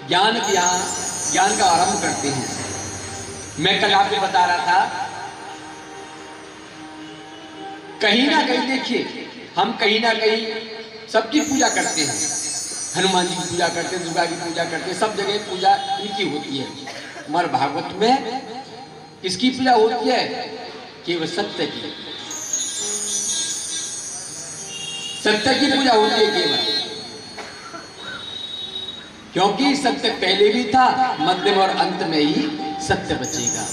ज्ञान का आरंभ करते हैं। मैं कल आपको बता रहा था, कहीं ना कहीं देखिए, हम कहीं ना कहीं सबकी पूजा करते हैं, हनुमान जी की पूजा करते हैं, दुर्गा की पूजा करते हैं, सब जगह पूजा इनकी होती है। हमारे भागवत में किसकी पूजा होती है? केवल सत्य की, सत्य की पूजा होती है केवल, क्योंकि सत्य पहले भी था, मध्यम और अंत में ही सत्य बचेगा।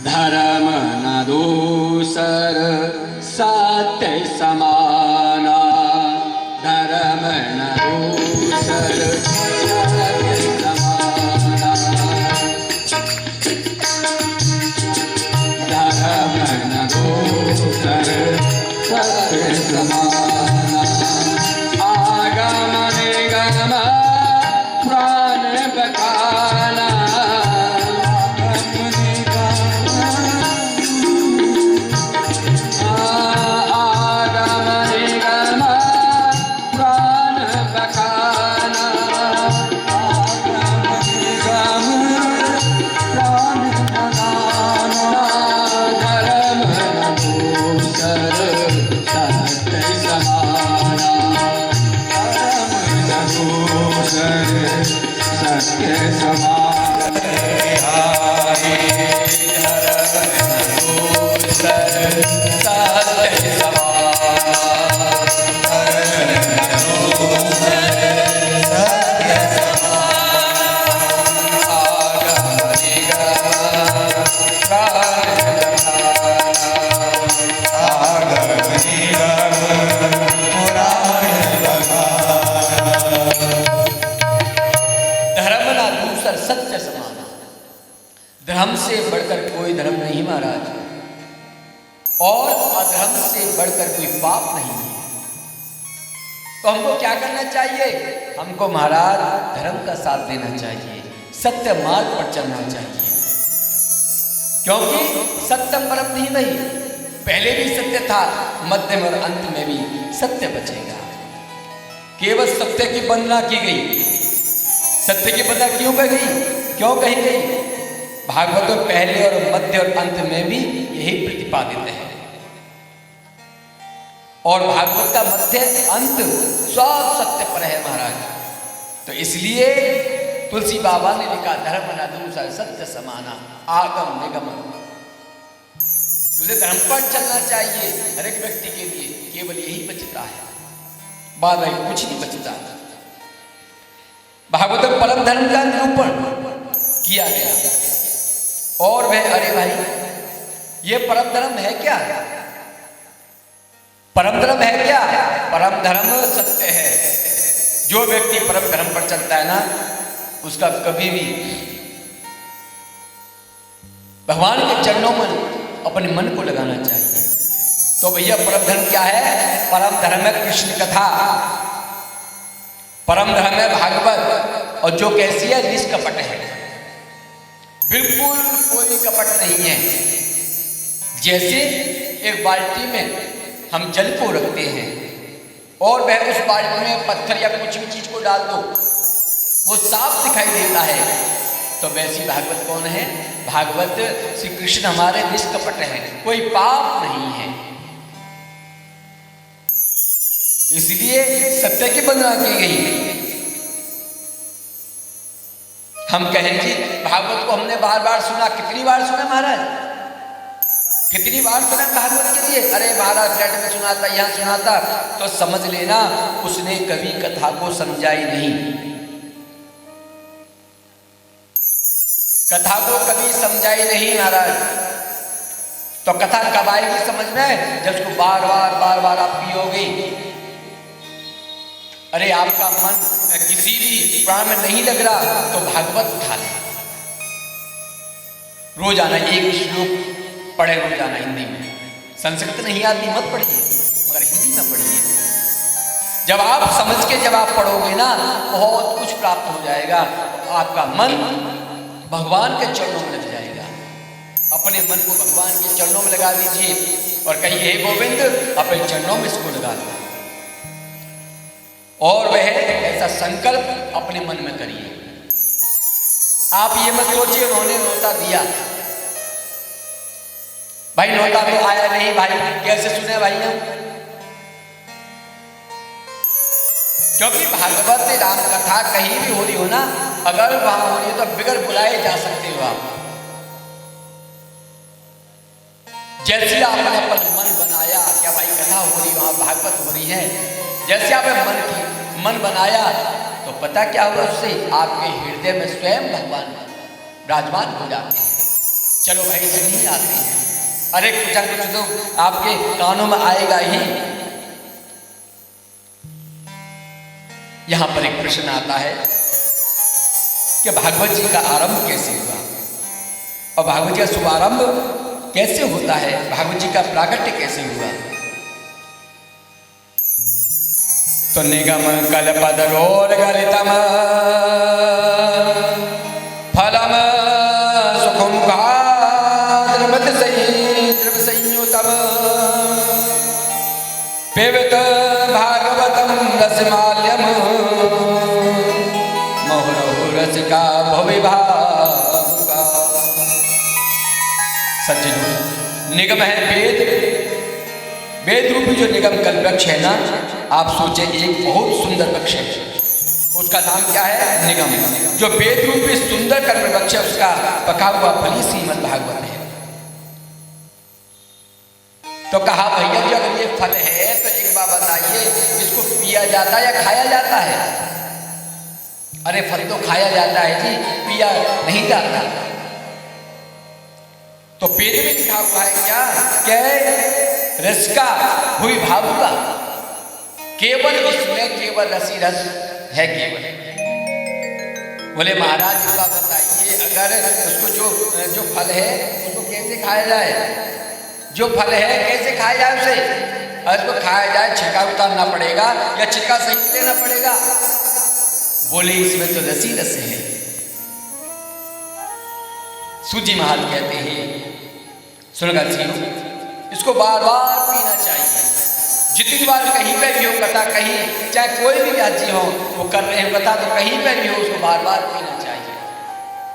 धर्म न दूसर सत्य समाना, धर्म न दूसर सत्य समाना, धर्म न दूसर सत्य समाना, आगम निगम प्राण बखाना, धर्म से बढ़कर कोई धर्म नहीं महाराज, और अधर्म से बढ़कर कोई पाप नहीं है। तो हमको क्या करना चाहिए? हमको महाराज धर्म का साथ देना चाहिए, सत्य मार्ग पर चलना चाहिए, क्योंकि सत्यम परम नहीं नहीं, पहले भी सत्य था, मध्यम और अंत में भी सत्य बचेगा। केवल सत्य की वंदना की गई, सत्य की वंदना क्यों कही गई? क्यों कही गई? भागवत में पहले और मध्य और अंत में भी यही प्रतिपादित है, और भागवत का मध्य अंत सब सत्य पर है महाराज। तो इसलिए तुलसी बाबा ने लिखा, धर्म न दूसर सत्य समाना, आगम निगम। तुझे धर्म पर चलना चाहिए, हर एक व्यक्ति के लिए केवल यही बचता है, बाद में कुछ नहीं बचता। भागवत में परम धर्म का निरूपण किया गया, और वह, अरे भाई, ये परम धर्म है क्या? परम धर्म है क्या? परम धर्म सत्य है। जो व्यक्ति परम धर्म पर चलता है ना, उसका कभी भी भगवान के चरणों में अपने मन को लगाना चाहिए। तो भैया परम धर्म क्या है? परम धर्म है कृष्ण कथा, परम धर्म है भागवत, और जो कैसी है? निष्कपट है, बिल्कुल कोई कपट नहीं है। जैसे एक बाल्टी में हम जल को रखते हैं और वह उस बाल्टी में पत्थर या कुछ भी चीज को डाल दो, वो साफ दिखाई देता है, तो वैसी भागवत कौन है? भागवत श्री कृष्ण हमारे निष्कपट है, कोई पाप नहीं है। इसलिए सत्य की वंदना की गई। हम कहें जी भागवत को हमने बार बार सुना, कितनी बार सुना महाराज? कितनी बार सुना भागवत के लिए? अरे महाराज फ्लैट में सुना था, यहाँ सुना था, तो समझ लेना उसने कभी कथा को समझाई नहीं, कथा को कभी समझाई नहीं महाराज। तो कथा कब आएगी समझ में? जब उसको बार बार आप पियोगे। अरे आपका मन किसी भी प्राण में नहीं लग रहा तो भागवत उठा ले, रोजाना एक श्लोक पढ़े, रोजाना हिंदी में। संस्कृत नहीं आती मत पढ़िए, मगर हिंदी में पढ़िए। जब आप समझ के जब आप पढ़ोगे ना, बहुत कुछ प्राप्त हो जाएगा। आपका मन भगवान के चरणों में लग जाएगा। अपने मन को भगवान के चरणों में लगा दीजिए और कहिए, हे गोविंद, अपने चरणों में इसको लगा दो। और वह ऐसा संकल्प अपने मन में करिए। आप ये मत सोचिए उन्होंने नोटा दिया, भाई नोटा तो आया नहीं, भाई कैसे सुने भाई हम? क्योंकि भागवत राम कथा कहीं भी हो रही हो ना, अगर वहां हो रही हो तो बिगड़ बुलाए जा सकते हो आप। जैसे आपने अपन मन बनाया, क्या भाई कथा हो रही वहां भागवत हो रही है, जैसे आपने मन बनाया तो पता क्या हुआ उससे? आपके हृदय में स्वयं भगवान विराजमान हो जाते हैं। चलो भाई सुनिए आते हैं, अरे कुछ तो आपके कानों में आएगा ही। यहां पर एक प्रश्न आता है कि भागवत जी का आरंभ कैसे हुआ और भागवत जी का शुभारंभ कैसे होता है, भागवत जी का प्राकट्य कैसे हुआ? तो निगम कल्पतरोर गलितम फलम सुखम द्रवत संयुतम पिबत भागवतम रसमाल्यम मोहरहु रसिका भविभावुका। सज्जनों, निगम है वेद रूपी जो निगम कल्प वृक्ष है ना, आप सोचे एक बहुत सुंदर वृक्ष है, उसका नाम क्या है? निगम। जो वेद रूपी सुंदर कल्प वृक्ष है उसका पका हुआ फली श्रीमद् भागवत है। तो कहा भैया जी अगर ये फल है तो एक बार बताइए, इसको पिया जाता है या खाया जाता है? अरे फल तो खाया जाता है जी, पिया नहीं जाता। तो वेद में लिखा हुआ है क्या? रस का हुई भावुका, केवल इसमें केवल रसी रस है केवल। बोले महाराज एक बात बताइए, अगर उसको जो फल है उसको कैसे खाया जाए? जो फल है कैसे खाया जाए उसे? अगर उसको खाया जाए छिलका उतारना पड़ेगा या छिलका सही लेना पड़ेगा? बोले इसमें तो रसी रस है। सूजी महाराज कहते हैं, सुनकर इसको बार बार पीना चाहिए। जितनी बार कहीं पे भी हो कथा, कहीं चाहे कोई भी व्याजी हो वो कर रहे हैं कथा, तो कहीं पे भी हो उसको बार बार पीना चाहिए।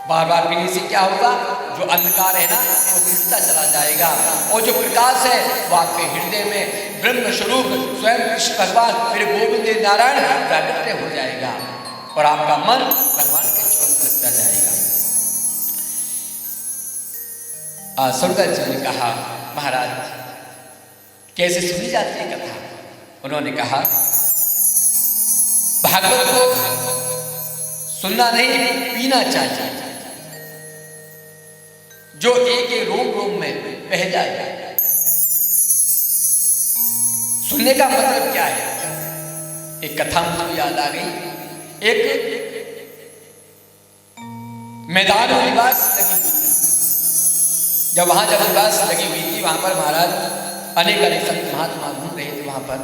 बार बार पीने से क्या होगा? जो अंधकार है ना वो मिटता चला जाएगा और जो प्रकाश है वो आपके हृदय में ब्रह्म स्वरूप स्वयं कृष्ण भगवान मेरे गोविंद नारायण प्रकट हो जाएगा और आपका मन भगवान के चरण में लगता जाएगा। सुरदर जी ने कहा महाराज कैसे सुनी जाती है कथा? उन्होंने कहा भागवत को सुनना नहीं पीना चाहिए, जो एक एक रोम रोम में बह जाए। सुनने का मतलब क्या है? एक कथा मुझे याद आ गई। एक मैदान में लिबास लगी हुई थी। जब लिबास लगी हुई थी वहां पर महाराज अनेक संत महात्मा घूम रहे थे वहां पर,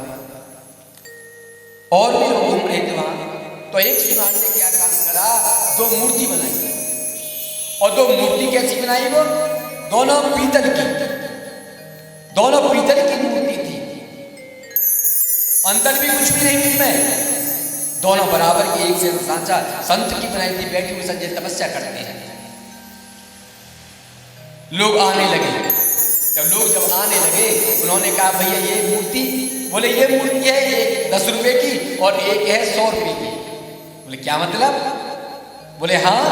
और भी लोग घूम रहे थे वहां। तो एक श्रीमान ने क्या काम करा? दो मूर्ति बनाई, और दो मूर्ति कैसी बनाई? वो दोनों पीतल की मूर्ति थी। अंदर भी कुछ भी नहीं उसमें, दोनों बराबर की एक से सांचा संत की बनाई थी, बैठी हुई संजय तपस्या करते हैं। लोग आने लगे। जब आने लगे उन्होंने कहा भैया ये मूर्ति, बोले ये मूर्ति है एक 10 रुपए की और एक है 100 रुपए की। बोले क्या मतलब? बोले हाँ।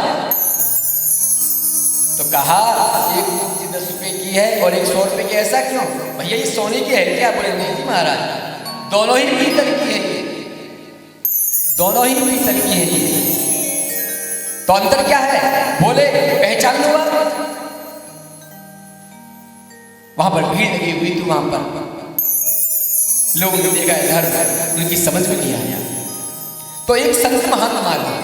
तो कहा एक मूर्ति 10 रुपए की है और एक 100 रुपए की, ऐसा क्यों? भैया ये सोने की है क्या? बोले नहीं जी महाराज, दोनों ही पीतल की है, दोनों ही पीतल की है। तो अंतर क्या है? बोले पहचान लो आप। वहां पर भीड़ लगी हुई थी, वहां पर लोगों ने देखा इधर, उनकी समझ में नहीं आया। तो एक संत महात्मा जी,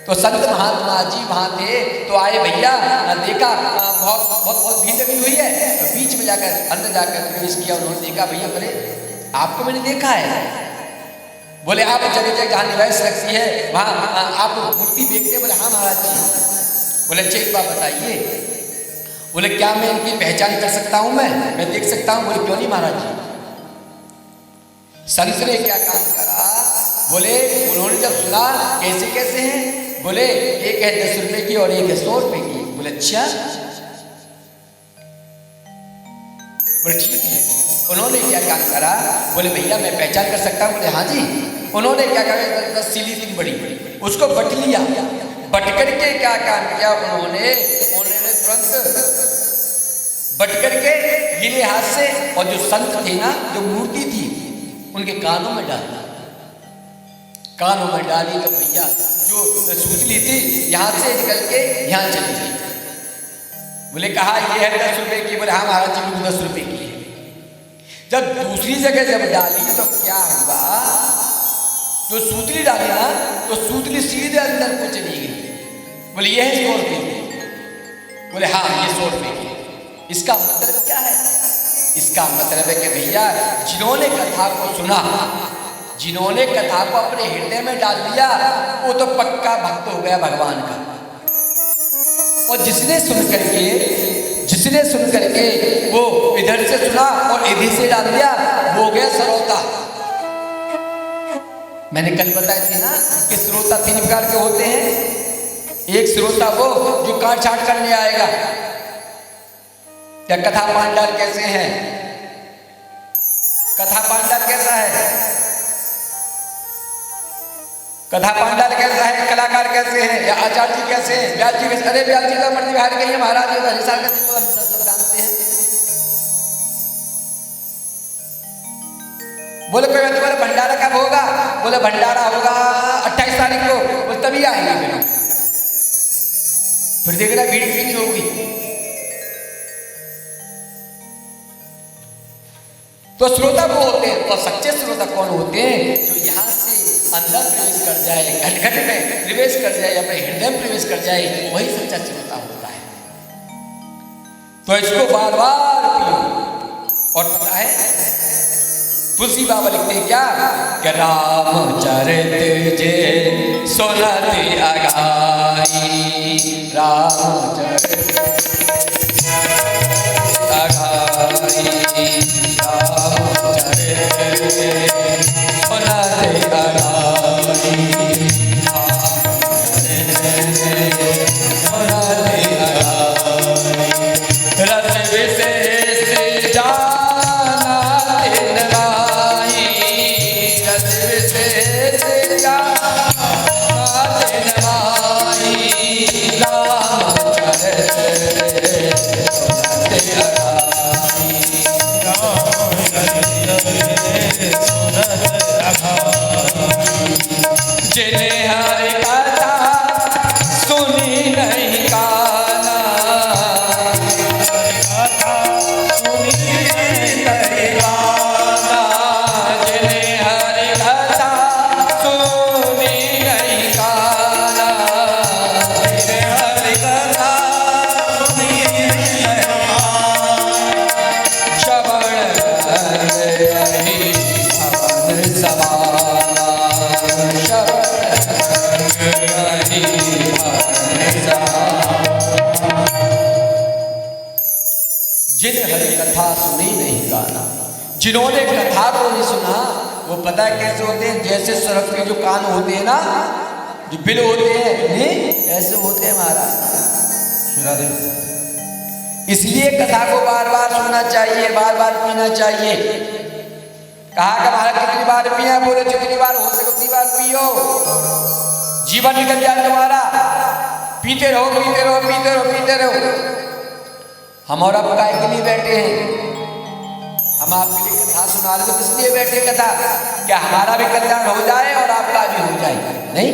तो संत महात्मा जी वहां थे, तो आए भैया, देखा बहुत भीड़ लगी हुई है, तो बीच में जाकर अंदर जाकर प्रवेश किया। उन्होंने देखा भैया, बोले आपको मैंने देखा है। बोले आप जगह जगह जहाँ निवास लगती है वहाँ आप मूर्ति देखते? बोले हाँ महाराज जी। बोले अच्छा एक बात बताइए, बोले क्या मैं इनकी पहचान कर सकता हूं? मैं देख सकता हूं? बोले क्यों नहीं महाराज जी। संत ने क्या काम करा? बोले उन्होंने जब सुना कैसे कैसे हैं, बोले एक है 10 रुपए की और एक है 100 रुपए की। बोले अच्छा, बोले ठीक है। उन्होंने क्या काम करा, बोले भैया मैं पहचान कर सकता हूँ। बोले हाँ जी। उन्होंने क्या करा, 10 सीली थी बड़ी बड़ी, उसको बट लिया। बट करके क्या काम किया उन्होंने तुरंत बट करके गिले हाथ से, और जो संत थे ना, जो मूर्ति थी, उनके कानों में डाला। कानों में डाली तो भैया जो सूतली थी यहाँ से निकल के यहाँ चली गई। बोले कहा ये है 10 रुपए की। बोले हाँ महाराज जी बिल्कुल 10 रुपए की है। जब दूसरी जगह जब डाली तो क्या हुआ, जो सूतली डाली ना, तो सूतली सीधे अंदर को चली गई। बोले ये है 100 रुपए की। बोले हाँ ये 100 रुपए की। इसका मतलब क्या है, इसका मतलब है कि भैया जिन्होंने कथा को सुना, जिन्होंने कथा को अपने हृदय में डाल दिया, वो तो पक्का भक्त हो गया भगवान का। और जिसने सुन करके वो इधर से सुना और इधर से डाल दिया, वो हो गया श्रोता। मैंने कल बताया थी ना कि श्रोता 3 प्रकार के होते हैं। एक श्रोता वो जो काट छाट करने आएगा, क्या कथा पांडाल कैसे हैं, कथा पांडाल कैसा है, कथा पांडाल कैसा है, कलाकार कैसे हैं, या आचार्य जी कैसे हैं, व्यास जी कैसे। अरे व्यास जी तो मर्जी बाहर गई है, महाराज जी तो हिसाब करते हैं, हम सब जानते हैं। बोले कोई तुम्हारा भंडारा कब होगा। बोले भंडारा होगा 28 तारीख को। बोले तभी आएंगे, फिर देखना भीड़ कितनी होगी। तो श्रोता वो होते हैं, और सच्चे श्रोता कौन होते हैं, जो यहाँ से अंदर प्रवेश कर जाए, घट घट में प्रवेश कर जाए, अपने हृदय में प्रवेश कर जाए, वही सच्चा श्रोता होता है। तो इसको बार बार पियो। और पता है तुलसी बाबा लिखते हैं क्या, कि रामचरित जे सुनति अगाई, रामचरित अगाई, जिन्हें हर कथा सुनी नहीं काना, सुनी नहीं काना, जिन्हें हर कथा सुनी नहीं काना, जिन्हें हर कथा सुनी नहीं काना, श्रवण जिन्हें हरि कथा सुनी नहीं गाना। जिन्होंने कथा को नहीं सुना वो पता है कैसे होते हैं, जैसे सर्प के जो कान होते हैं ना, जो बिल होते हैं, नहीं ऐसे होते हैं महाराज। इसलिए कथा को बार बार सुनना चाहिए, बार बार पीना चाहिए। कहा कि महाराज कितनी बार पिया, बोले जितनी बार हो सके उतनी बार पियो, जीवन निकल जाए तुम्हारा। पीते रहो पीते रहो पीते रहो पीते रहो। हम और आप काय के लिए बैठे हैं, हम आपके लिए कथा सुना रहे, तो किस लिए बैठे कथा, क्या हमारा भी कल्याण हो जाए और आपका भी हो जाए, नहीं।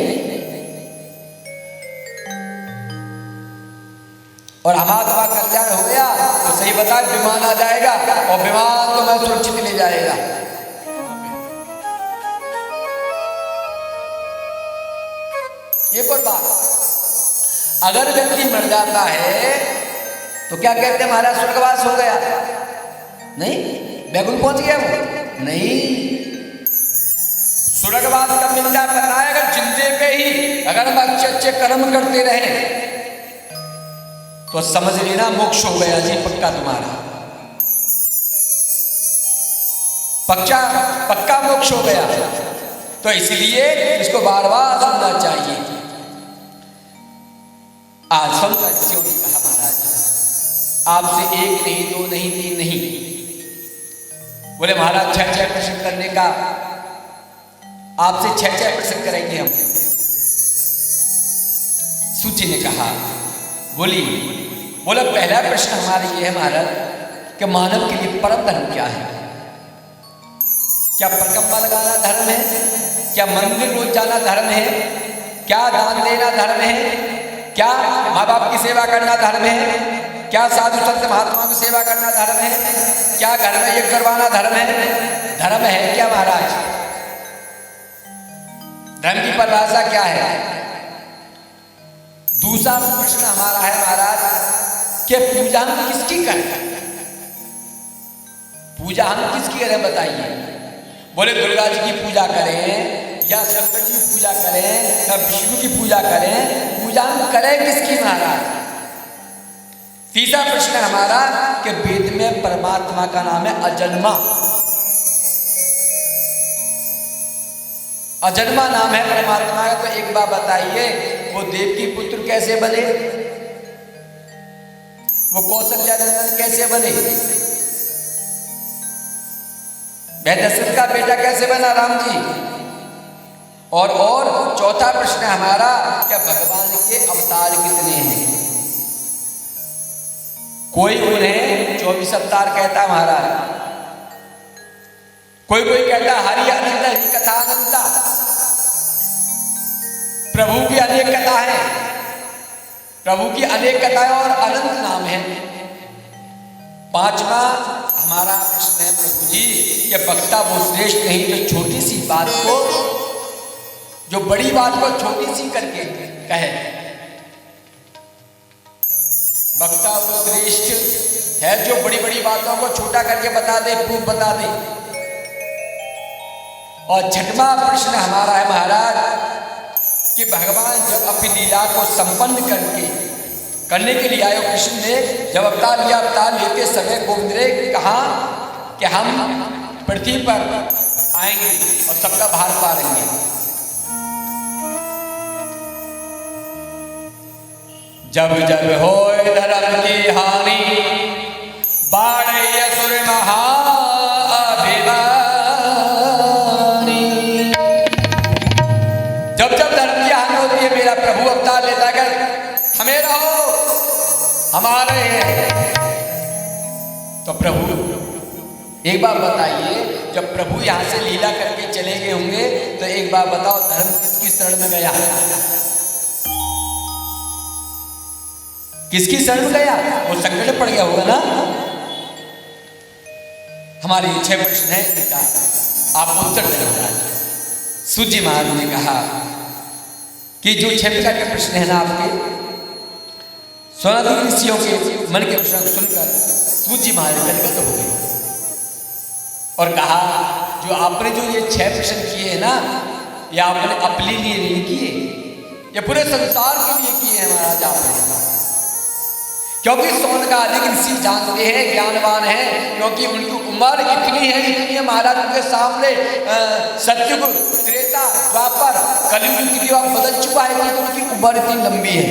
और हमारा तुम्हारा कल्याण हो गया तो सही बता, विमान आ जाएगा और विमान तो मैं सुरक्षित ले जाएगा। एक और बात, अगर व्यक्ति मर जाता है तो क्या कहते हैं, महाराज स्वर्गवास हो गया, नहीं, बैकुंठ पहुंच गया वो, नहीं। स्वर्गवास कब मिलता है पता है, अगर जिंदे पे ही अगर हम अच्छे अच्छे कर्म करते रहे तो समझ लेना मोक्ष हो गया जी, पक्का तुम्हारा, पक्का मोक्ष हो गया। तो इसलिए इसको बार बार सुनना चाहिए। आज संत ऋषियों ने कहा महाराज आपसे एक नहीं, दो नहीं, तीन नहीं, बोले महाराज 6 प्रश्न करने का, आपसे 6 प्रश्न करेंगे हम। सूत जी ने कहा बोला पहला प्रश्न हमारा ये है महाराज कि मानव के लिए परम धर्म क्या है? क्या परकम्मा लगाना धर्म है? क्या मंदिर रोज जाना धर्म है? क्या दान देना धर्म है? क्या माँ बाप की सेवा करना धर्म है? क्या साधु संत महात्मा की सेवा करना धर्म है? क्या घर में यज्ञ करवाना धर्म है? धर्म है क्या महाराज? धर्म की परिभाषा क्या है? दूसरा प्रश्न हमारा है महाराज कि पूजा हम किसकी करें? पूजा हम किसकी करें बताइए? बोले दुर्गा जी की पूजा करें या शंकर जी की पूजा करें या विष्णु की पूजा करें, पूजा हम करें किसकी महाराज? तीसरा प्रश्न हमारा कि वेद में परमात्मा का नाम है अजन्मा, अजन्मा नाम है परमात्मा का। तो एक बात बताइए वो देव की पुत्र कैसे बने? वो कौशल्या नंदन कैसे बने? दशरथ का बेटा कैसे बना राम जी? और चौथा प्रश्न हमारा क्या भगवान के अवतार कितने हैं? कोई उन्हें 24 अवतार कहता है महाराज, कोई कहता हरि अनंत, हरि कथा अनंता, प्रभु की अनेक कथा है, प्रभु की अनेक कथाएं और अनंत नाम है। पांचवा हमारा प्रश्न है प्रभु जी कि वक्ता वो श्रेष्ठ नहीं जो छोटी सी बात को, जो बड़ी बात को छोटी सी करके कहे। वक्ता वो श्रेष्ठ है जो बड़ी बड़ी बातों को छोटा करके बता दे, प्रूफ बता दे। और छठवां प्रश्न हमारा है महाराज कि भगवान जब अपनी लीला को संपन्न करने के लिए आए, कृष्ण ने जब अवतार लिया, अवतार लेते समय गोविंद ने कहा कि हम पृथ्वी पर आएंगे और सबका भार पालेंगे। जब जब होए धर्म की हानि, बाढ़े असुर महाअभिमानी। जब जब धर्म की हानि होती है मेरा प्रभु अवतार लेता है, हमें रहो हमारे हैं। तो प्रभु एक बात बताइए, जब प्रभु यहां से लीला करके चले गए होंगे तो एक बात बताओ धर्म किसकी शरण में गया? किसकी शरण में गया? वो संकट में पड़ गया होगा ना। हमारे 6 प्रश्न है, इनका आप उत्तर देना। सूत जी महाराज ने कहा कि जो 6 प्रकार के प्रश्न है ना आपके, सनातन ऋषियों के मन के प्रश्न सुनकर सूत जी महाराज गदगद हो गए और कहा जो आपने जो ये 6 प्रश्न किए हैं ना, ये आपने अपने लिए नहीं किए, ये पूरे संसार के लिए किए हैं महाराज आपने। क्योंकि सौन का अधिक ऋषि जानते हैं, ज्ञानवान हैं, क्योंकि उनकी उम्र इतनी है महाराज, उनके सामने सत्युग, त्रेता, द्वापर, कलियुग की बात बदल चुका है कि उनकी उम्र इतनी लंबी है।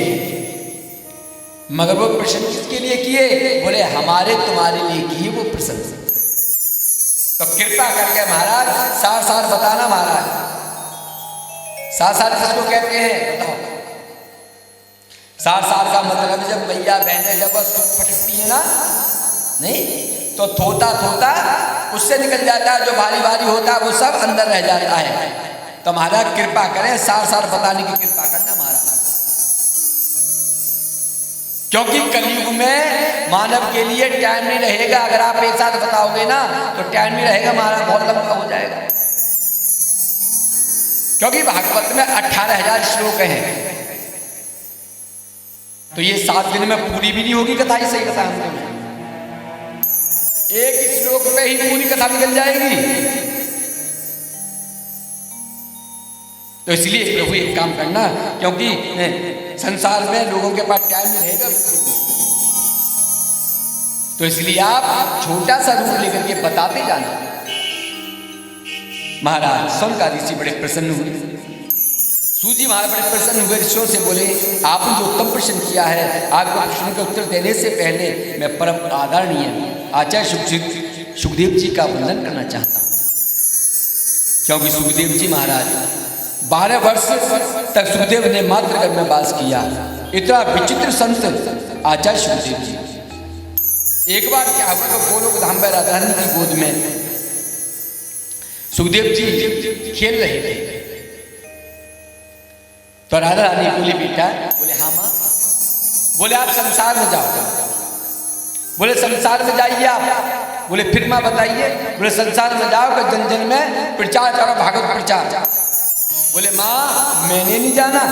मगर वो प्रश्न किसके लिए किए? बोले हमारे तुम्हारे लिए किए वो प्रश्न। तो कृपा करके महाराज सार सार बताना महाराज। सार सार किसको कहते हैं बताओ? सार सार का मतलब जब भैया बहनें जब फटकती है ना, नहीं तो थोता थोता उससे निकल जाता है, जो भारी भारी होता है वो सब अंदर रह जाता है। तो महाराज कृपा करें सार सार बताने की कृपा करना महाराज, क्योंकि कलयुग में मानव के लिए टाइम नहीं रहेगा। अगर आप एक साथ बताओगे ना तो टाइम नहीं रहेगा महाराज, बहुत लंबा हो जाएगा। क्योंकि भागवत में 18,000 श्लोक हैं, तो ये 7 दिन में पूरी भी नहीं होगी कथा। ही सही कथा हमको एक श्लोक पे ही पूरी कथा निकल जाएगी। तो इसलिए प्रभु एक काम करना, क्योंकि संसार में लोगों के पास टाइम नहीं रहेगा, तो इसलिए आप छोटा सा रूप लेकर के बताते जाना। महाराज सौनका ऋषि बड़े प्रसन्न हुए। सूत जी महाराज बड़े प्रसन्न हुए, ऋषियों से बोले आपने जो उत्तम प्रश्न किया है, आपके प्रश्न का उत्तर देने से पहले मैं परम आदरणीय आचार्य सुखदेव जी का वंदन करना चाहता हूँ। क्योंकि सुखदेव जी महाराज 12 वर्ष तक सुखदेव ने मात्र घर में वास किया। इतना विचित्र संत आचार्य सुखदेव जी। एक बार क्या हुआ तो गोलोक धाम में राधा रानी की गोद में सुखदेव जी खेल रहे थे। तो राधा रानी बोली बेटा, बोले हाँ माँ। बोले आप संसार में जाओ। बोले संसार में जाइए आप। बोले फिर माँ बताइए। बोले संसार में जाओ कि जन जन में प्रचार करो, भागवत प्रचार। बोले माँ मैंने नहीं जाना।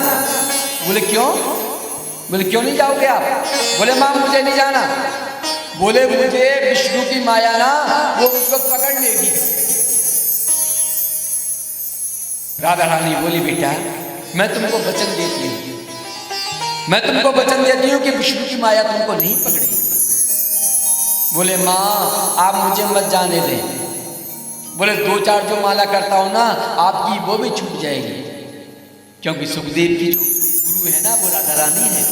बोले क्यों? बोले क्यों नहीं जाओगे आप? बोले माँ मुझे नहीं जाना। बोले मुझे विष्णु की माया ना वो उसको पकड़ लेगी। राधा रानी बोली बेटा मैं तुमको वचन देती हूँ, मैं तुमको वचन देती हूँ कि विष्णु की माया तुमको नहीं पकड़ेगी। बोले माँ आप मुझे मत जाने दें। बोले 2-4 जो माला करता हूँ ना आपकी वो भी छूट जाएगी। क्योंकि सुखदेव की जो गुरु है ना वो राधा रानी है।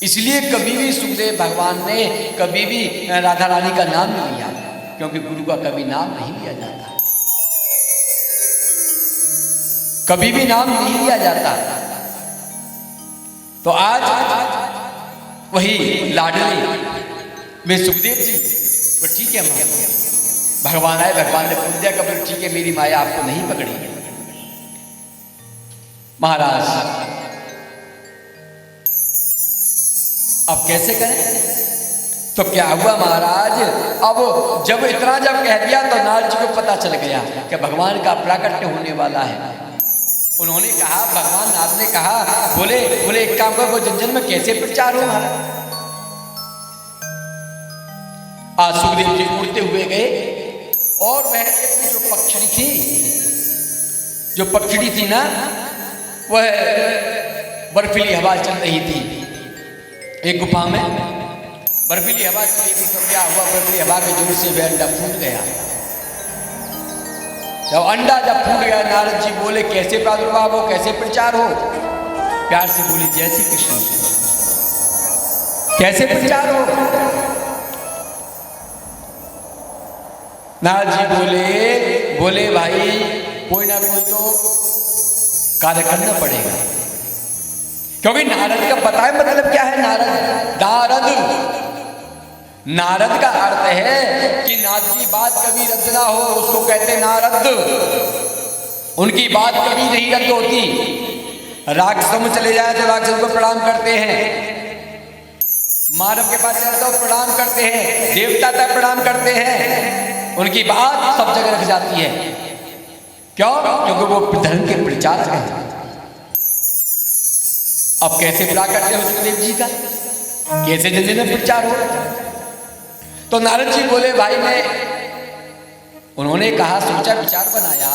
इसलिए कभी भी सुखदेव भगवान ने कभी भी राधा रानी का नाम नहीं लिया, क्योंकि गुरु का कभी नाम नहीं लिया जाता, कभी भी नाम नहीं लिया जाता। तो आज वही लाडली में सुखदेव जी तो ठीक है माँ, भगवान आए, भगवान ने पूछ दिया कभी ठीक है मेरी माया आपको नहीं पकड़ेगी। महाराज अब कैसे करें? तो क्या हुआ महाराज, अब जब इतना जब कह दिया तो नारद जी को पता चल गया कि भगवान का प्राकट्य होने वाला है। उन्होंने कहा, भगवान नाथ ने कहा, बोले एक काम करो, वो जन जन में कैसे प्रचार हो महाराज? आज सुखदेव जी उड़ते हुए गए और वह एक जो पक्षड़ी थी ना, वह बर्फीली हवा चल रही थी। एक गुफा में बर्फीली हवा चल रही थी। तो क्या हुआ, बर्फीली हवा के जोर से वह अंडा फूट गया। जब अंडा फूट गया, नारद जी बोले कैसे प्रादुर्भाव हो, कैसे प्रचार हो? प्यार से बोली जय श्री कृष्ण, कैसे प्रचार हो? नारद जी बोले भाई कोई ना कोई तो कार्य करना पड़ेगा। क्योंकि नारद का पता है मतलब क्या है? नारद का अर्थ है कि नाथ की बात कभी रद्द ना हो, उसको कहते नारद। उनकी बात कभी नहीं रद्द होती। राक्षसों में चले जाए तो राक्षस को प्रणाम करते हैं, मानव के पास चले तो प्रणाम करते हैं, देवता तक प्रणाम करते हैं। उनकी बात सब जगह रख जाती है। क्यों? क्योंकि वो धर्म के प्रचारक हैं। अब कैसे प्राकट्य हो सुखदेव जी का, कैसे जन जन में प्रचार हो? तो नारद जी बोले भाई उन्होंने कहा, सोचा विचार बनाया।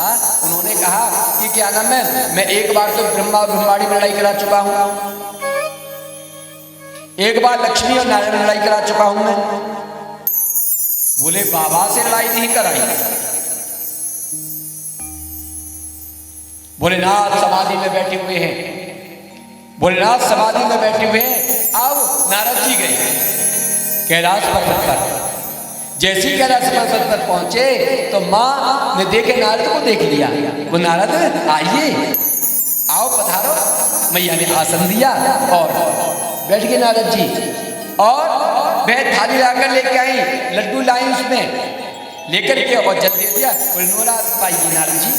उन्होंने कहा कि क्या नाम है, मैं एक बार तो ब्रह्मा और ब्रह्माणी में लड़ाई करा चुका हूं, एक बार लक्ष्मी और नारायण में लड़ाई करा चुका हूं मैं। बोले बाबा से लड़ाई नहीं कराई। भोलेनाथ समाधि में बैठे हुए हैं, भोलेनाथ समाधि में बैठे हुए हैं। अब नारद जी गए कैलाश पर्वत पर। जैसे ही कैलाश पर्वत पर पहुंचे तो माँ ने देखे, नारद को देख लिया। वो नारद आइए, आओ पधारो। मैया ने आसन दिया और बैठ गए नारद जी। और वह थाली लाकर लेके आई, लड्डू लाई उसमें लेकर के और जल दे दिया। बोले नोरा पाइए नारद जी।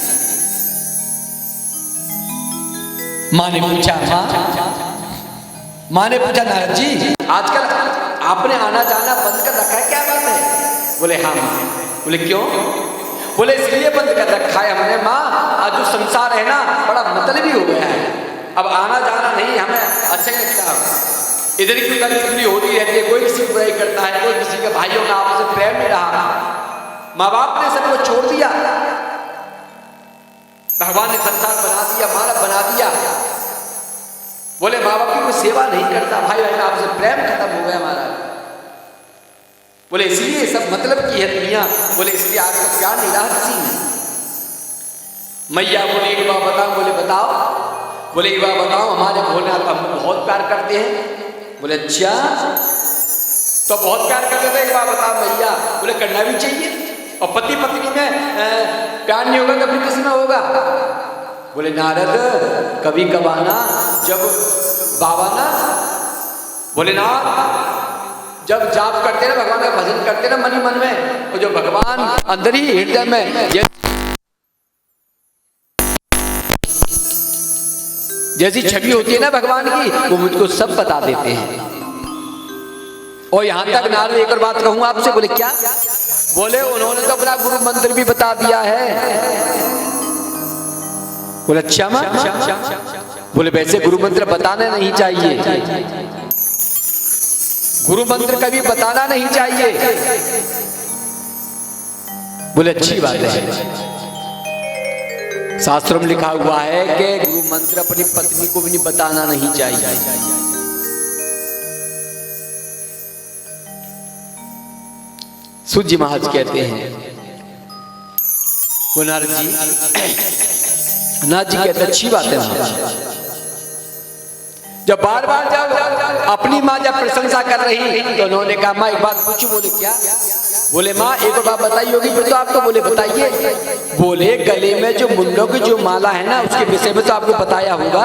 माँ ने पूछा, माँ ने पूछा नारद जी आजकल आपने आना जाना बंद कर रखा है, क्या बात है? बोले हाँ माँ। बोले क्यों? बोले इसलिए बंद कर रखा है हमने माँ, आज जो संसार है ना बड़ा मतलबी हो गया है, अब आना जाना नहीं हमें अच्छा ही लगता है। इधर की उधर चुगली होती रहती है, कोई किसी को बुराई करता है, कोई किसी के भाइयों का आपस में प्रेम नहीं रहा। माँ बाप ने सबको छोड़ दिया, भगवान ने संसार बना दिया, मानव बना दिया। बोले माँ बाप की कोई सेवा नहीं करता, भाई बहन आपसे प्रेम खत्म हो गया हमारा। बोले इसलिए सब मतलब की है दुनिया, बोले इसलिए आज का प्यार निराहत सी है। मैया बोले एक बात बताओ, बोले बताओ, बोले एक बात बताओ, हमारे भोलेनाथ हमको बहुत प्यार करते हैं। बोले अच्छा, तो बहुत प्यार करते थे, एक बात बताओ मैया। बोले करना भी चाहिए, और पति पत्नी में प्यार नहीं होगा तो फिर किस में होगा? बोले नारद कभी कभाना जब बाबा ना भोलेनाथ जब जाप करते ना, भगवान का भजन करते ना मन ही मन में, और जो भगवान अंदर ही हृदय में जैसी छवि होती है ना भगवान की, वो मुझको सब बता देते हैं। और यहां तक नारद एक और बात कहूं आपसे। बोले क्या? बोले उन्होंने तो अपना गुरु मंत्र भी बता दिया है। बोले अच्छा मां? बोले वैसे गुरु मंत्र बताना नहीं चाहिए, गुरु मंत्र कभी बताना नहीं चाहिए। बोले अच्छी बात है, शास्त्रों में लिखा हुआ है कि गुरु मंत्र अपनी पत्नी को भी नहीं बताना नहीं चाहिए। सूत जी महाराज कहते हैं, वो नारद जी कहते अच्छी बात है। जब बार बार जब अपनी माँ जब प्रशंसा कर रही तो उन्होंने कहा माँ एक बात पूछूं। बोले क्या? बोले माँ एक बात बताई होगी फिर तो आपको। बोले बताइए। बोले गले में जो मुंडों की जो माला है ना, उसके विषय में तो आपको बताया होगा।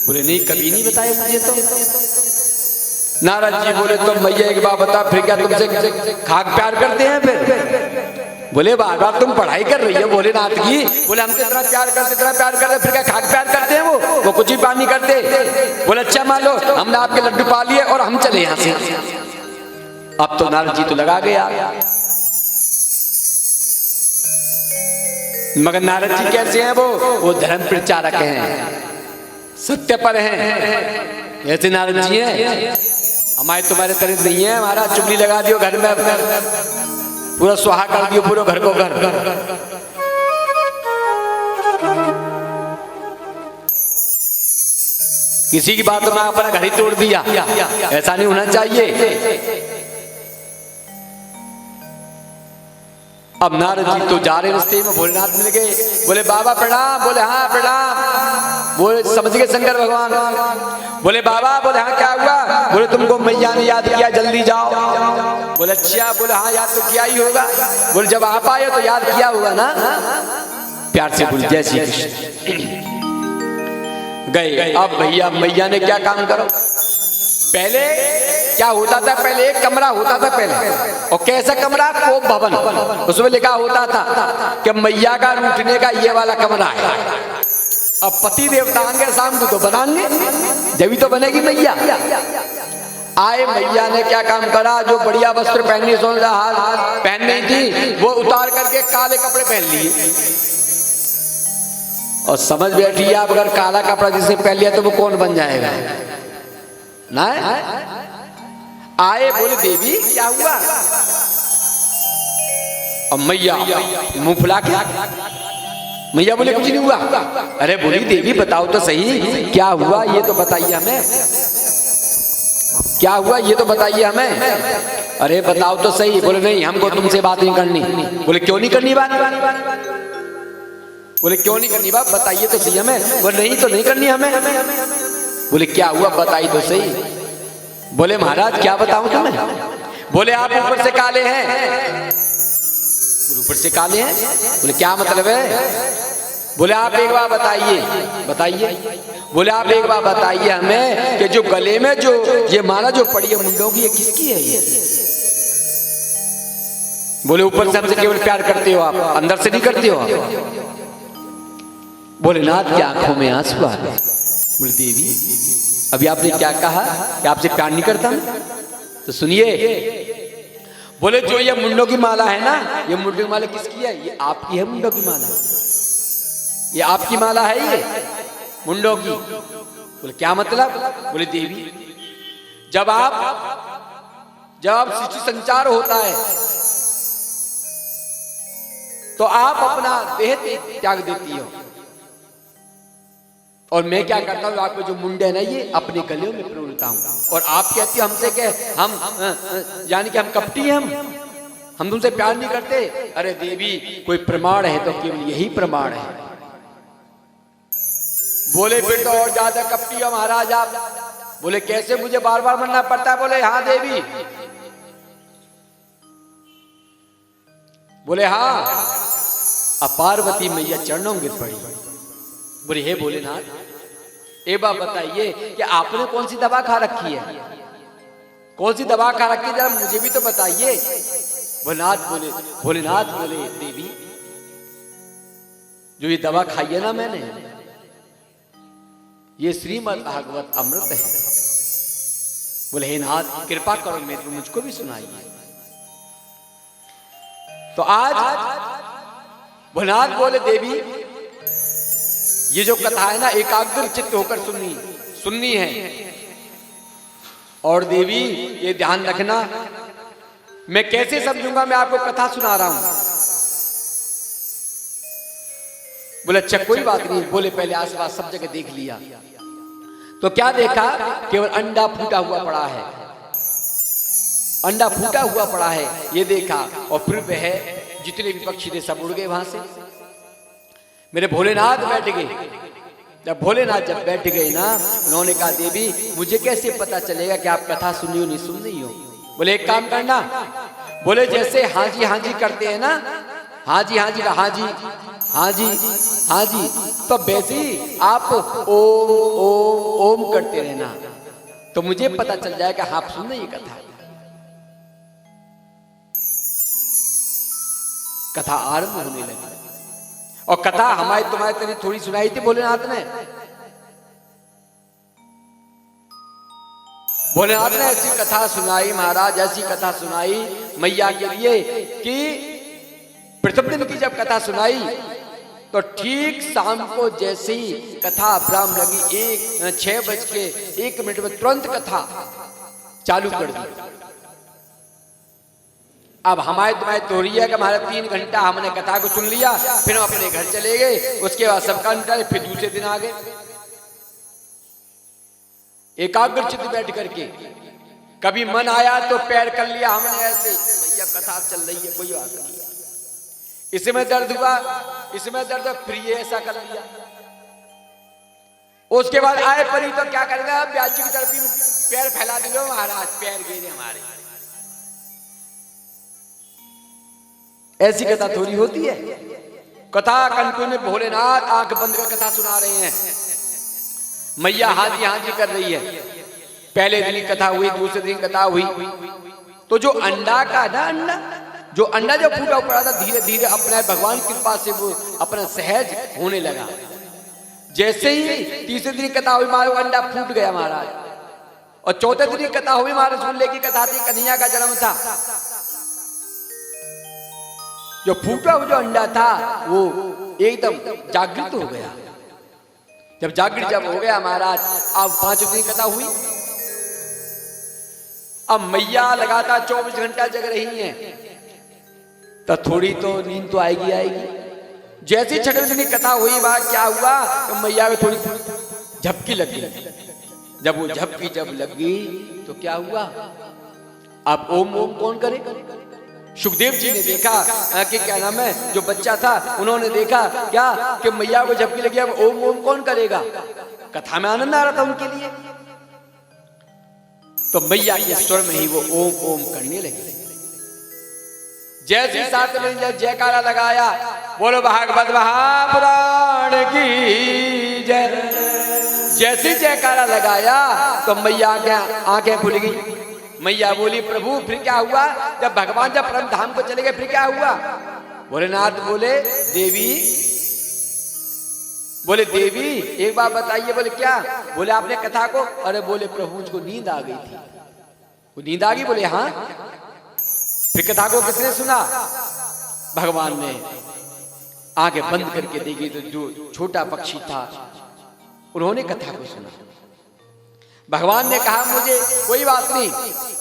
बोले नहीं, कभी नहीं बताया मुझे तो। नारद जी बोले तो मैया एक बात बता, फिर क्या तुमसे खाक प्यार करते हैं फिर? बोले बार बार तुम पढ़ाई कर रही हो भोलेनाथ की, बोले हमसे इतना प्यार करते फिर क्या खाक प्यार करते हैं? वो कुछ भी प्यार नहीं करते। बोले अच्छा मान लो हमने आपके लड्डू पा लिए और हम चले यहाँ से। अब तो नारद जी तो लगा गया, मगर नारद जी कैसे हैं? वो धर्म प्रचारक हैं, सत्य पर हैं। ऐसे नारद जी हैं, हमारे तुम्हारे तरह नहीं है। हमारा चुगली लगा दियो घर में, पूरा स्वाहा कर दियो पूरे घर को घर। किसी की बात में अपना घर ही तोड़ दिया, ऐसा नहीं होना चाहिए। अब नारद जी तो जा रहे रास्ते में भोलेनाथ मिल गए। बोले बाबा प्रणाम। बोले हाँ प्रणाम। बोले समझ गए शंकर भगवान। बोले बाबा। बोले हाँ क्या हुआ? बोले तुमको मैया ने याद किया, जल्दी जाओ। बोले अच्छा। बोले हाँ याद तो किया ही होगा। बोले जब आप आए तो याद किया होगा ना। प्यार से बोल जय श्री कृष्ण। गए। अब भैया मैया ने क्या काम करो, पहले क्या होता था? पहले एक कमरा होता था पहले, और कैसा कमरा? कोप भवन। उसमें लिखा होता था कि मैया का रूठने का ये वाला कमरा है। अब पति देवता आएंगे शाम को तो बनाएंगे, जब तो बनेगी मैया। आए मैया ने क्या काम करा? जो बढ़िया वस्त्र पहननी पहन नहीं थी वो उतार करके काले कपड़े पहन लिए। और समझ बैठी आप, अगर काला कपड़ा जिसने पहन लिया तो वो कौन बन जाएगा ना? आए बोले देवी क्या हुआ? अब मैया मुंह फुला के, मैया बोले कुछ नहीं हुआ। अरे बोली देवी बताओ तो सही क्या हुआ, ये तो बताइए हमें, क्या हुआ ये तो बताइए हमें। अरे बताओ तो सही। बोले नहीं हमको तुमसे बात नहीं करनी। बोले क्यों नहीं करनी बात? बोले क्यों नहीं करनी बात, बताइए तो सही हमें। बोले नहीं तो नहीं करनी हमें। बोले क्या हुआ बताइए तो सही। बोले महाराज क्या बताऊं तुम्हें? बोले आप ऊपर से काले हैं। बोले ऊपर से काले हैं? बोले क्या मतलब है? बोले आप एक बार बताइए। बोले आप एक बार बताइए हमें कि जो गले में जो ये माला जो पड़ी है मुंडों की, ये किसकी है ये? बोले ऊपर से हमसे केवल प्यार करते हो आप, अंदर से नहीं करते हो आप। भोलेनाथ की आंखों में आंसू आ गए। बोले देवी अभी आपने क्या कहा कि आपसे प्यार नहीं करता? तो सुनिए। बोले जो ये मुंडों की माला है ना, ये मुंडों की माला किसकी है? ये आपकी है मुंडों की माला, ये आपकी माला है ये मुंडों की। बोले क्या मतलब? बोले देवी जब शिशु संचार होता है तो आप अपना देह त्याग देती हो, और मैं क्या करता हूँ, आपके जो मुंडे है ना ये अपने गले में पिरोलता हूँ, और आप कहती हो हमसे कि हम यानी कि हम कपटी हैं, हम तुमसे प्यार नहीं करते। अरे देवी, कोई प्रमाण है तो केवल यही प्रमाण है। बोले फिर तो और ज्यादा कपटी हो महाराज आप। बोले कैसे, मुझे बार बार मरना पड़ता है? बोले हाँ देवी। बोले हाँ, अब पार्वती मैया चरणों गिर पड़ी। बोले हे भोलेनाथ, एक बात बताइए कि आपने कौन सी दवा खा रखी है, कौन सी दवा खा रखी है, जरा मुझे भी तो बताइए। भोलेनाथ बोले देवी, जो ये दवा खाई है ना मैंने, ये श्रीमद् भागवत अमृत है। बोले हे नाथ, कृपा करो मेरे को, मुझको भी सुनाइए। तो आज भोलेनाथ बोले देवी, ये जो कथा है ना एकाग्र चित्त होकर सुननी है। और देवी ये ध्यान रखना, मैं कैसे समझूंगा, मैं आपको कथा सुना रहा हूं। बोले अच्छा कोई बात नहीं। बोले पहले आसपास सब जगह देख लिया, तो क्या देखा, केवल अंडा फूटा हुआ पड़ा है, अंडा फूटा हुआ पड़ा है, ये देखा। और फिर वह जितने भी पक्षी थे सब उड़ गए वहां से। मेरे भोलेनाथ बैठ गए। जब भोलेनाथ जब बैठ गए ना, उन्होंने कहा देवी मुझे कैसे पता चलेगा कि आप कथा सुनी हो नहीं सुन रही हो? बोले एक काम करना, बोले जैसे हाँ जी करते हैं ना, हाँ जी हाँ जी हाँ जी हाँ जी हाँ जी, तो वैसे ही आप ओम ओम ओम करते रहना, तो मुझे पता चल जाएगा आप सुन रही कथा। कथा आरंभ होने लगी, और कथा हमारे तुम्हारे तेरी थोड़ी सुनाई थी भोलेनाथ ने। भोलेनाथ ने ऐसी कथा सुनाई महाराज, ऐसी कथा सुनाई मैया के लिए कि प्रथम दिन की जब कथा सुनाई तो ठीक शाम को जैसे ही कथा आरंभ लगी, 6:01 में तुरंत कथा चालू कर दी। अब हमारे तुम्हारे तो रही है कि हमारा 3 घंटा हमने कथा को सुन लिया, फिर हम अपने घर चले गए, उसके बाद सबका निकाले, फिर दूसरे दिन आ गए एकाग्र चित्त बैठ करके। कभी मन आया तो पैर कर लिया हमने ऐसे, भैया कथा चल रही है कोई बात नहीं, इसमें दर्द हुआ, इसमें दर्द, फिर ऐसा कर लिया। उसके बाद आए परी तो क्या करेगा, ब्याज की तरफ पैर फैला दिलो महाराज, पैर गिरे हमारे। ऐसी कथा थोड़ी होती है। कथा कंटिन्यू भोलेनाथ आंख बंद कर कथा सुना रहे हैं, मैया हाँ जी कर रही है। पहले दिन कथा हुई, दूसरे दिन कथा हुई, तो जो अंडा का ना अंडा जो फूटा पड़ा था, धीरे धीरे अपने भगवान की कृपा से वो अपना सहज होने लगा। जैसे ही तीसरे दिन कथा हुई मारो अंडा फूट गया महाराज, और चौथे दिन कथा हुई महाराज, सुन ले की कथा थी, कन्हैया का जन्म था। जो फूटा हुआ जो अंडा था वो एकदम जागृत हो गया। जब जागृत जब हो गया महाराज, अब 5 दिन कथा हुई। अब मैया लगातार 24 घंटा जग रही हैं, तो थोड़ी तो नींद तो आएगी। जैसे 6वें दिन कथा हुई, वहां क्या हुआ, तो मैया को थोड़ी झपकी लग गई। जब वो झपकी जब लग गई तो क्या हुआ, अब ओम ओम कौन करे? सुखदेव जी ने देखा कि क्या नाम है, जो बच्चा था उन्होंने देखा क्या कि मैया को झपकी लगी, अब ओम ओम कौन करेगा? कथा में आनंद आ रहा था उनके लिए, तो मैया के स्वर में ही वो ओम ओम करने लगे। जैसे साथ में जयकारा लगाया, बोलो भागवत महापुराण की जय। जैसे जयकारा लगाया तो मैया के आंखें खुल गई। मैया बोली प्रभु फिर क्या हुआ? जब भगवान जब परम धाम को चले गए फिर क्या हुआ? भोलेनाथ बोले देवी एक बात बताइए। बोले क्या? बोले आपने कथा को, अरे बोले प्रभु मुझको नींद आ गई थी। वो नींद आ गई? बोले हाँ। फिर कथा को किसने सुना? भगवान ने। आगे बंद करके देखी तो जो छोटा पक्षी था उन्होंने कथा को सुना। भगवान ने कहा मुझे कोई बात नहीं,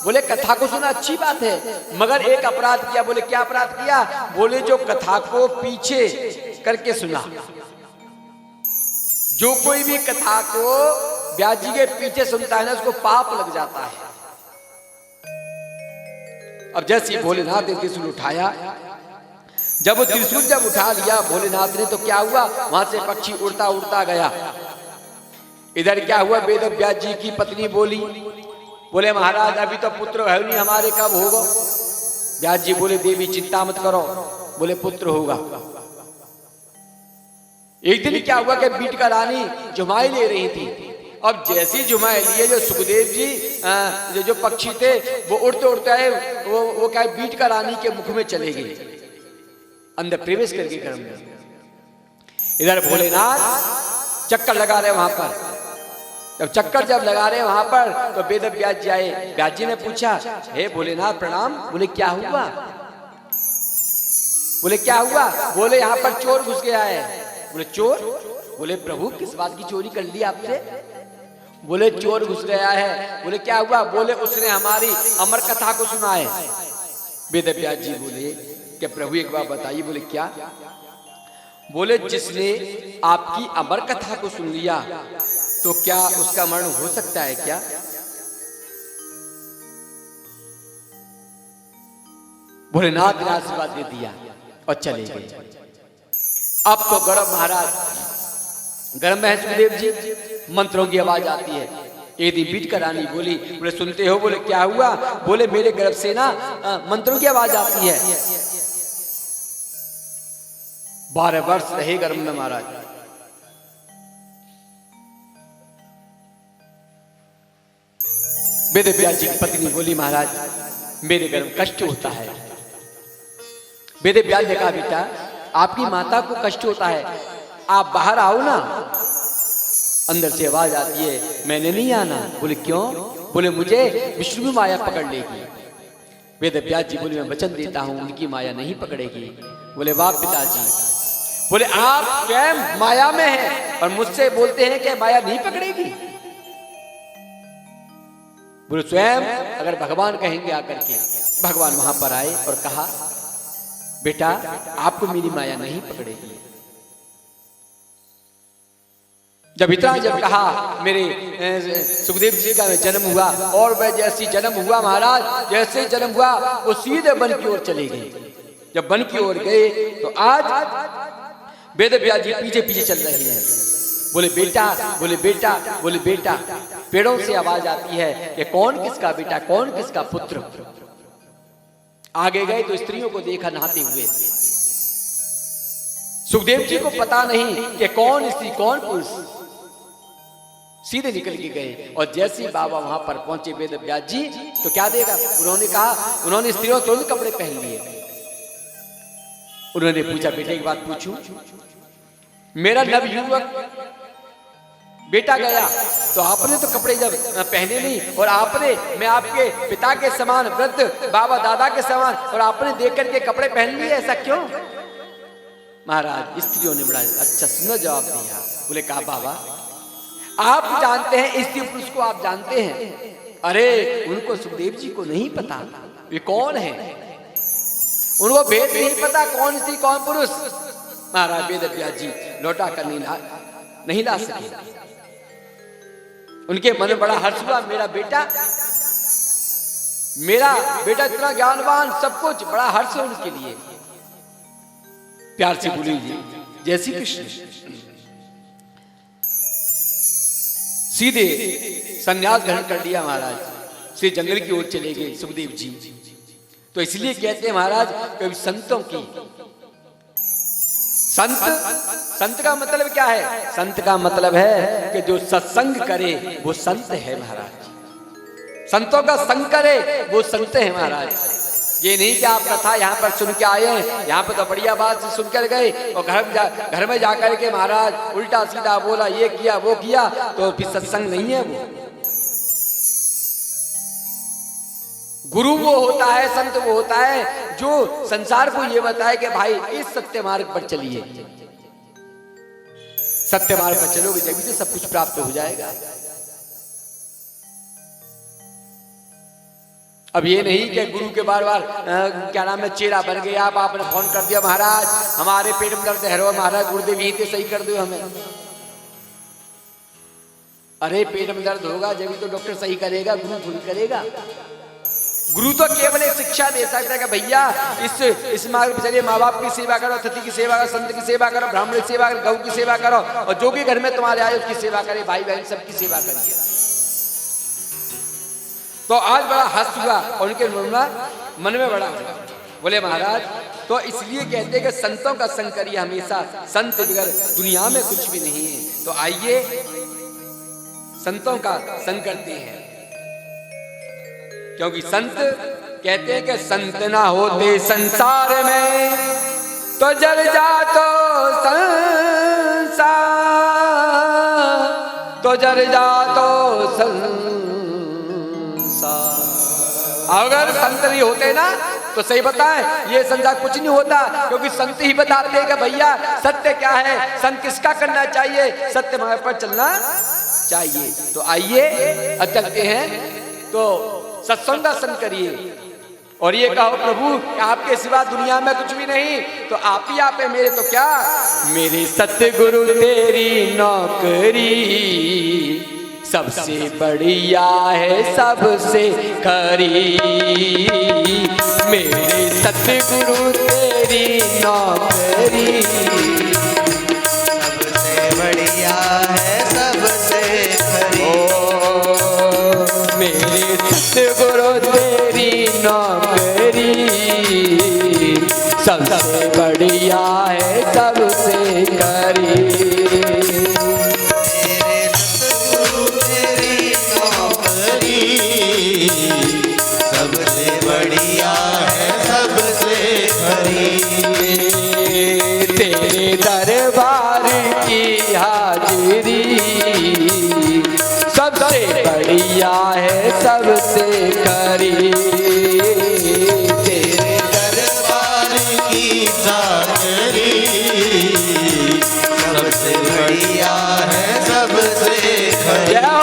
बोले कथा को सुना अच्छी बात है, मगर एक अपराध किया। बोले क्या अपराध किया? बोले जो कथा को पीछे करके सुना, जो कोई भी कथा को व्यास जी के पीछे सुनता है ना, उसको पाप लग जाता है। अब जैसे भोलेनाथ ने त्रिशूल उठाया, जब वो त्रिशूल जब उठा लिया भोलेनाथ ने, तो क्या हुआ, वहां से पक्षी उड़ता उड़ता गया। इधर क्या हुआ, वेद व्यास जी की पत्नी बोली, बोले महाराज अभी तो पुत्र है नहीं हमारे, कब होगा। व्यास जी बोले देवी चिंता मत करो, बोले पुत्र होगा। एक दिन क्या हुआ कि बीट का रानी जुमाई ले रही थी। अब जैसी जुमाई लिए, जो सुखदेव जी जो पक्षी थे वो उड़ते उड़ते आए, वो क्या बीट का रानी के मुख में चले गए, अंदर प्रवेश करके गर्भ में। इधर भोलेनाथ चक्कर लगा रहे वहां पर। जब चक्कर जब लगा रहे वहां पर, तो वेद व्यास जी आए। व्यास जी ने पूछा, हे भोलेनाथ प्रणाम। बोले क्या हुआ, बोले क्या हुआ, बोले यहाँ पर चोर घुस गया है। बोले चोर, बोले प्रभु किस बात की चोरी कर ली आपसे। बोले चोर घुस गया है। बोले क्या हुआ, बोले उसने हमारी अमर कथा को सुना है। वेद व्यास जी बोले कि प्रभु एक बात बताइए। बोले क्या, बोले जिसने आपकी अमर कथा को सुन लिया तो क्या उसका मरण हो सकता है क्या। भोलेनाथ ने आशीर्वाद दे दिया और चले गए। अब तो गौरव महाराज गर्भ में सुखदेव जी, मंत्रों की आवाज आती है। एक दिन बीट कर रानी बोली, बोले सुनते हो। बोले क्या हुआ, बोले मेरे गर्भ से ना मंत्रों की आवाज आती है। 12 वर्ष रहे गर्भ में महाराज। वेद व्यास जी की पत्नी बोली महाराज मेरे गर्भ कष्ट होता है। वेद व्यास ने कहा बेटा आपकी माता को कष्ट होता है, आप बाहर आओ ना। अंदर से आवाज आती है, मैंने नहीं आना। बोले क्यों, बोले मुझे विष्णु की माया पकड़ लेगी। वेद व्यास जी बोले मैं वचन देता हूं उनकी माया नहीं पकड़ेगी। बोले वाह पिताजी, बोले आप स्वयं माया में हैं और मुझसे बोलते हैं कि माया नहीं पकड़ेगी। बोले स्वयं अगर भगवान कहेंगे आकर के। भगवान वहां पर आए और कहा बेटा आपको मेरी माया नहीं पकड़ेगी। जब इतना जब कहा मेरे सुखदेव जी का जन्म हुआ और वह जैसी जन्म हुआ महाराज, जैसे जन्म हुआ वो सीधे वन की ओर चले गए। जब वन की ओर गए तो आज वेद व्यास जी पीछे पीछे चल रहे हैं। बोले बेटा, बोले बेटा, बोले बेटा। पेड़ों से आवाज आती है कि कौन किसका बेटा, कौन किसका पुत्र। आगे गए तो स्त्रियों को देखा नहाते हुए। सुखदेव जी को पता नहीं कि कौन स्त्री कौन पुरुष, सीधे निकल के गए। और जैसे ही बाबा वहां पर पहुंचे वेद व्यास जी, तो क्या देगा, उन्होंने कहा, उन्होंने स्त्रियों तुरंत कपड़े पहन लिए। उन्होंने पूछा बेटे एक बात पूछूं, मेरा नवयुवक बेटा गया तो आपने तो कपड़े जब पहने नहीं, और आपने, मैं आपके पिता के समान वृद्ध बाबा दादा के समान, और आपने देख करके कपड़े पहन लिए, ऐसा क्यों। महाराज स्त्रियों ने बड़ा अच्छा सुंदर जवाब दिया। बोले कहा बाबा आप जानते हैं स्त्री पुरुष को, आप जानते हैं। अरे उनको सुखदेव जी को नहीं पता वे कौन है, उनको भेद नहीं पता कौन स्त्री कौन पुरुष। महाराज वेद व्यास जी लौटा कर नहीं ला सके। उनके मन में बड़ा हर्ष हुआ, मेरा बेटा इतना ज्ञानवान, सब कुछ, बड़ा हर्ष है उनके लिए। प्यार से बोली जय श्री कृष्ण। सीधे संन्यास ग्रहण कर लिया महाराज, श्री जंगल की ओर चले गए सुखदेव जी। तो इसलिए कहते हैं महाराज कभी संतों की, संत का मतलब क्या है, संत का मतलब है कि जो सत्संग करे वो संत है महाराज। संतों का संग करे वो संत है महाराज। ये नहीं कि आप कथा यहाँ पर सुन के आए हैं, यहाँ पर तो बढ़िया बात से सुनकर गए और घर में जाकर के महाराज उल्टा सीधा बोला, ये किया वो किया, तो फिर सत्संग नहीं है वो। गुरु वो होता है, संत वो होता है जो संसार को ये बताए कि भाई इस सत्य मार्ग पर चलिए, सत्य मार्ग पर चलोगे जब से सब कुछ प्राप्त हो जाएगा। अब ये नहीं कि गुरु के बार बार क्या नाम है चेहरा बन गया, आपने फोन कर दिया महाराज हमारे पेट में दर्द है, महाराज गुरुदेव यहीं पे सही कर दो हमें। अरे पेट में दर्द होगा जब तो डॉक्टर सही करेगा, गुरु थोड़ी करेगा। गुरु तो केवल एक शिक्षा दे सकता है कि भैया इस मार्ग पर चलिए, माँ बाप की सेवा करो, अतिथि की सेवा करो, संत की सेवा करो, ब्राह्मण की सेवा करो, गौ की सेवा करो, और जो भी घर में तुम्हारे आए उसकी सेवा करे, भाई बहन सबकी सेवा करिए। तो आज बड़ा हर्ष हुआ और उनके मन में बड़ा हुआ। बोले महाराज तो इसलिए कहते हैं कि संतों का संग करिए हमेशा, संत बगैर दुनिया में कुछ भी नहीं है। तो आइए संतों का संग करते हैं, क्योंकि संत कहते हैं कि संत ना होते संसार में तो जल जातो संसार, तो जल जातो संसार। अगर संत नहीं होते ना तो सही बताएं ये संसार कुछ नहीं होता, क्योंकि संत ही बताते हैं कि भैया सत्य क्या है, संग किसका करना चाहिए, सत्य मार्ग पर चलना चाहिए। तो आइए अब चलते हैं, तो सत्संग का संग करिए और ये कहो प्रभु कि आपके सिवा दुनिया में कुछ भी नहीं, तो आप ही आप है मेरे, तो क्या मेरे सतगुरु तेरी नौकरी सबसे बढ़िया है सबसे खरी, मेरे सतगुरु तेरी नौकरी सबसे बढ़िया है सबसे खरी, मेरे सतगुरु तेरी नौकरी सबसे बढ़िया है सबसे खरी, मेरे सतगुरु तेरी नौकरी सबसे बढ़िया है सबसे खरी, तेरे दरबार की हाजिरी सबसे बढ़िया है सबसे खरी, तेरे दरबार की चाकरी सबसे बढ़िया है सबसे खरी। जय हो।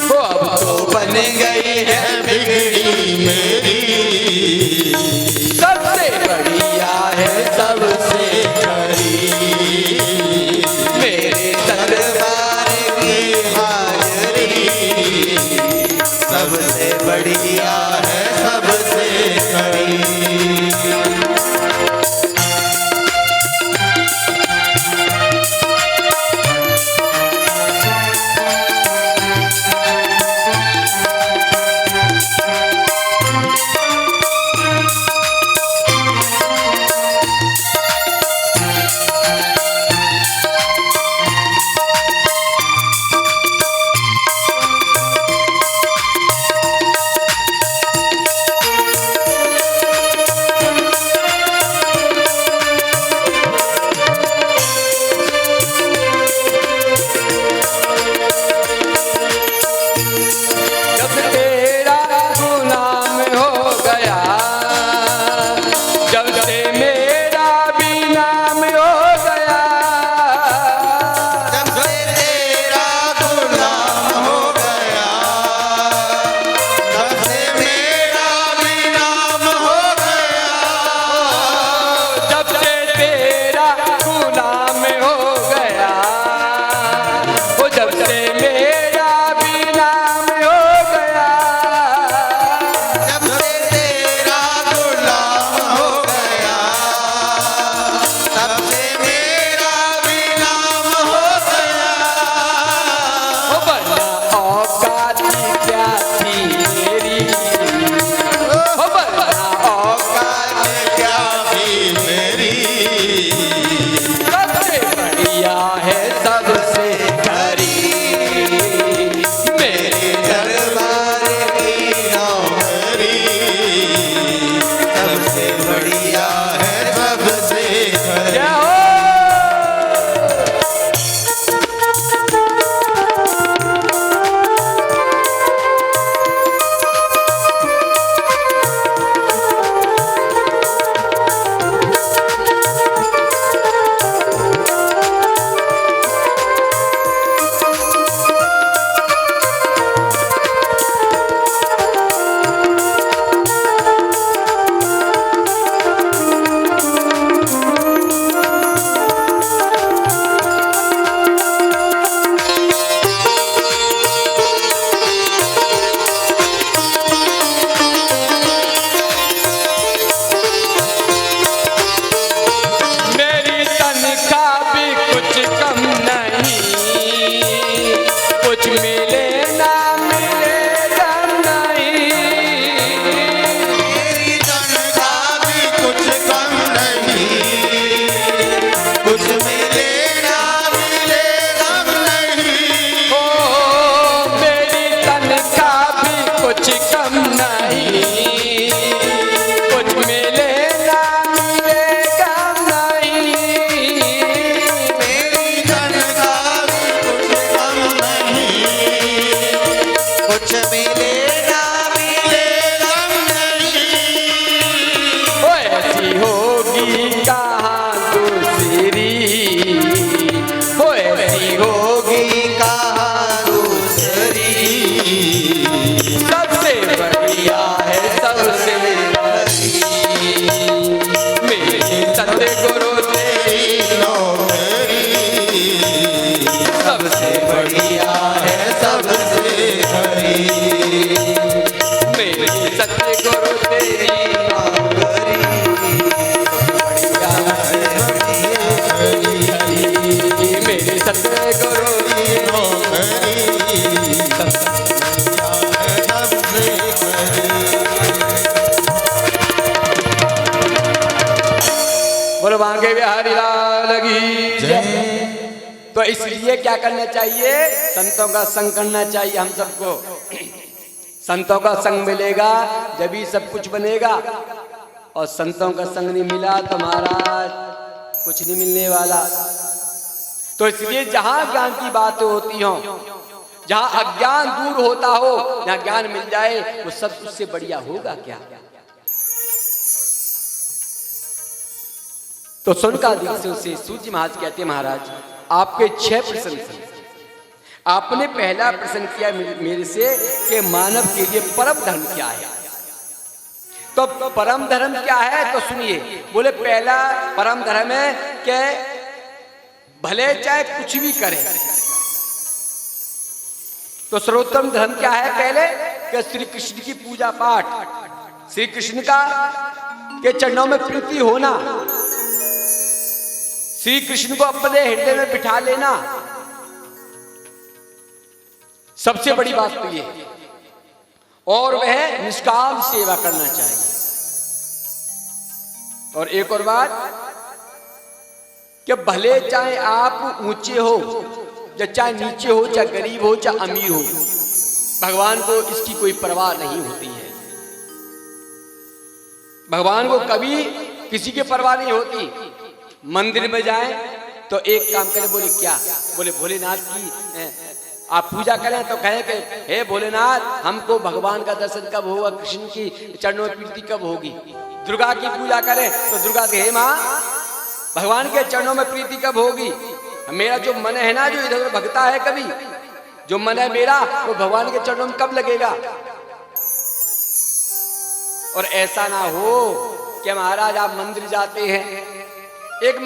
वो अब तो बन गई है बिगड़ी मेरी, सबसे बढ़िया है सबसे खरी मेरे दरबार की हाजरी, सबसे बढ़िया है सबसे खरी। बोलो भांगे बिहारी लाल की जय। तो इसलिए क्या करना चाहिए, संतों का संग करना चाहिए हम सबको। संतों का संग मिलेगा जब ही सब कुछ बनेगा, और संतों का संग नहीं मिला तो महाराज कुछ नहीं मिलने वाला। तो इसलिए जहां ज्ञान की बातें होती हो, जहां अज्ञान दूर होता हो, जहां ज्ञान मिल जाए, वो सब उससे बढ़िया होगा क्या। तो सुनका दिल से उसे सूर्य महाराज कहते, महाराज आपके 6 प्रश्न थे, आपने पहला प्रश्न किया मेरे से कि मानव के लिए परम धर्म क्या है। तो परम धर्म क्या है तो सुनिए। बोले पहला परम धर्म है कि भले चाहे कुछ भी करे। तो सर्वोत्तम धर्म क्या है? पहले कि श्री कृष्ण की पूजा पाठ, श्री कृष्ण का के चरणों में प्रीति होना, श्री कृष्ण को अपने हृदय में बिठा लेना, सबसे बड़ी बात तो ये। और वह निष्काम सेवा करना चाहिए। और एक और बात कि भले चाहे आप ऊंचे हो या चाहे नीचे हो, चाहे गरीब हो चाहे अमीर हो, भगवान को इसकी कोई परवाह नहीं होती है। भगवान को कभी किसी की परवाह नहीं होती। मंदिर में जाए तो एक काम करें, बोले क्या? बोले भोलेनाथ की आप पूजा करें तो कहें कि हे भोलेनाथ, हमको भगवान का दर्शन कब होगा, कृष्ण की चरणों में प्रीति कब होगी। दुर्गा की पूजा करें तो दुर्गा से हे माँ, भगवान के चरणों में प्रीति कब होगी। मेरा जो मन है ना, जो इधर उधर भगता है, कभी जो मन है मेरा वो भगवान के चरणों में कब लगेगा। और ऐसा ना हो कि महाराज आप मंदिर जाते हैं, एक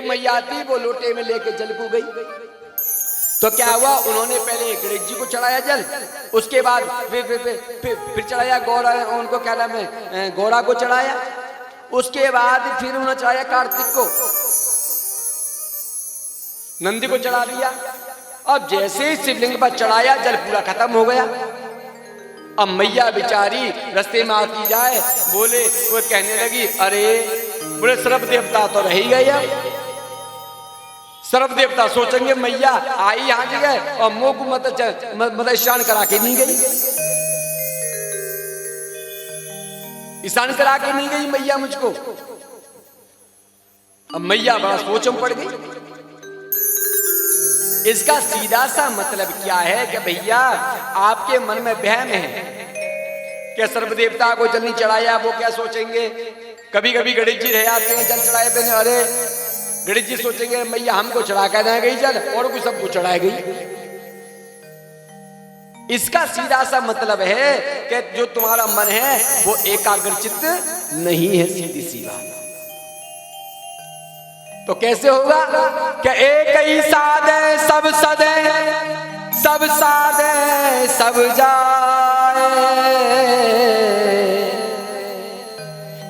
मैया थी, वो लोटे में लेके जल को गई। तो क्या हुआ, उन्होंने पहले गणेश जी को चढ़ाया जल, उसके बाद फिर चढ़ाया गौरा, उनको क्या नाम है, गौरा को चढ़ाया, उसके बाद फिर उन्होंने चढ़ाया कार्तिक को, नंदी को चढ़ा दिया। अब जैसे ही शिवलिंग पर चढ़ाया, जल पूरा खत्म हो गया। अब मैया बेचारी रास्ते में आती जाए, बोले वो कहने लगी, अरे बोले सर्व देवता तो रह ही गया। सर्व देवता सोचेंगे मैया आई यहाँ जगह और मुंह को मत स्नान करा के नहीं गई, स्नान करा के नहीं गई मैया मुझको। अब मैया बड़ा सोच में पड़ गई। इसका सीधा सा मतलब क्या है कि भैया आपके मन में वहम है कि सर्व देवता को जल नहीं चढ़ाया, वो क्या सोचेंगे। कभी कभी गणेश जी रह आते हैं जल चढ़ाए पे, अरे गणेश जी सोचेंगे मैया हमको चढ़ा कर ना गई जल, और कोई सबको चढ़ाई गई। इसका सीधा सा मतलब है कि जो तुम्हारा मन है वो एकाग्रचित्त नहीं है, सीधी सी बात। तो कैसे होगा कि एक ही साधे सब सदे, सब साधे सब जाए।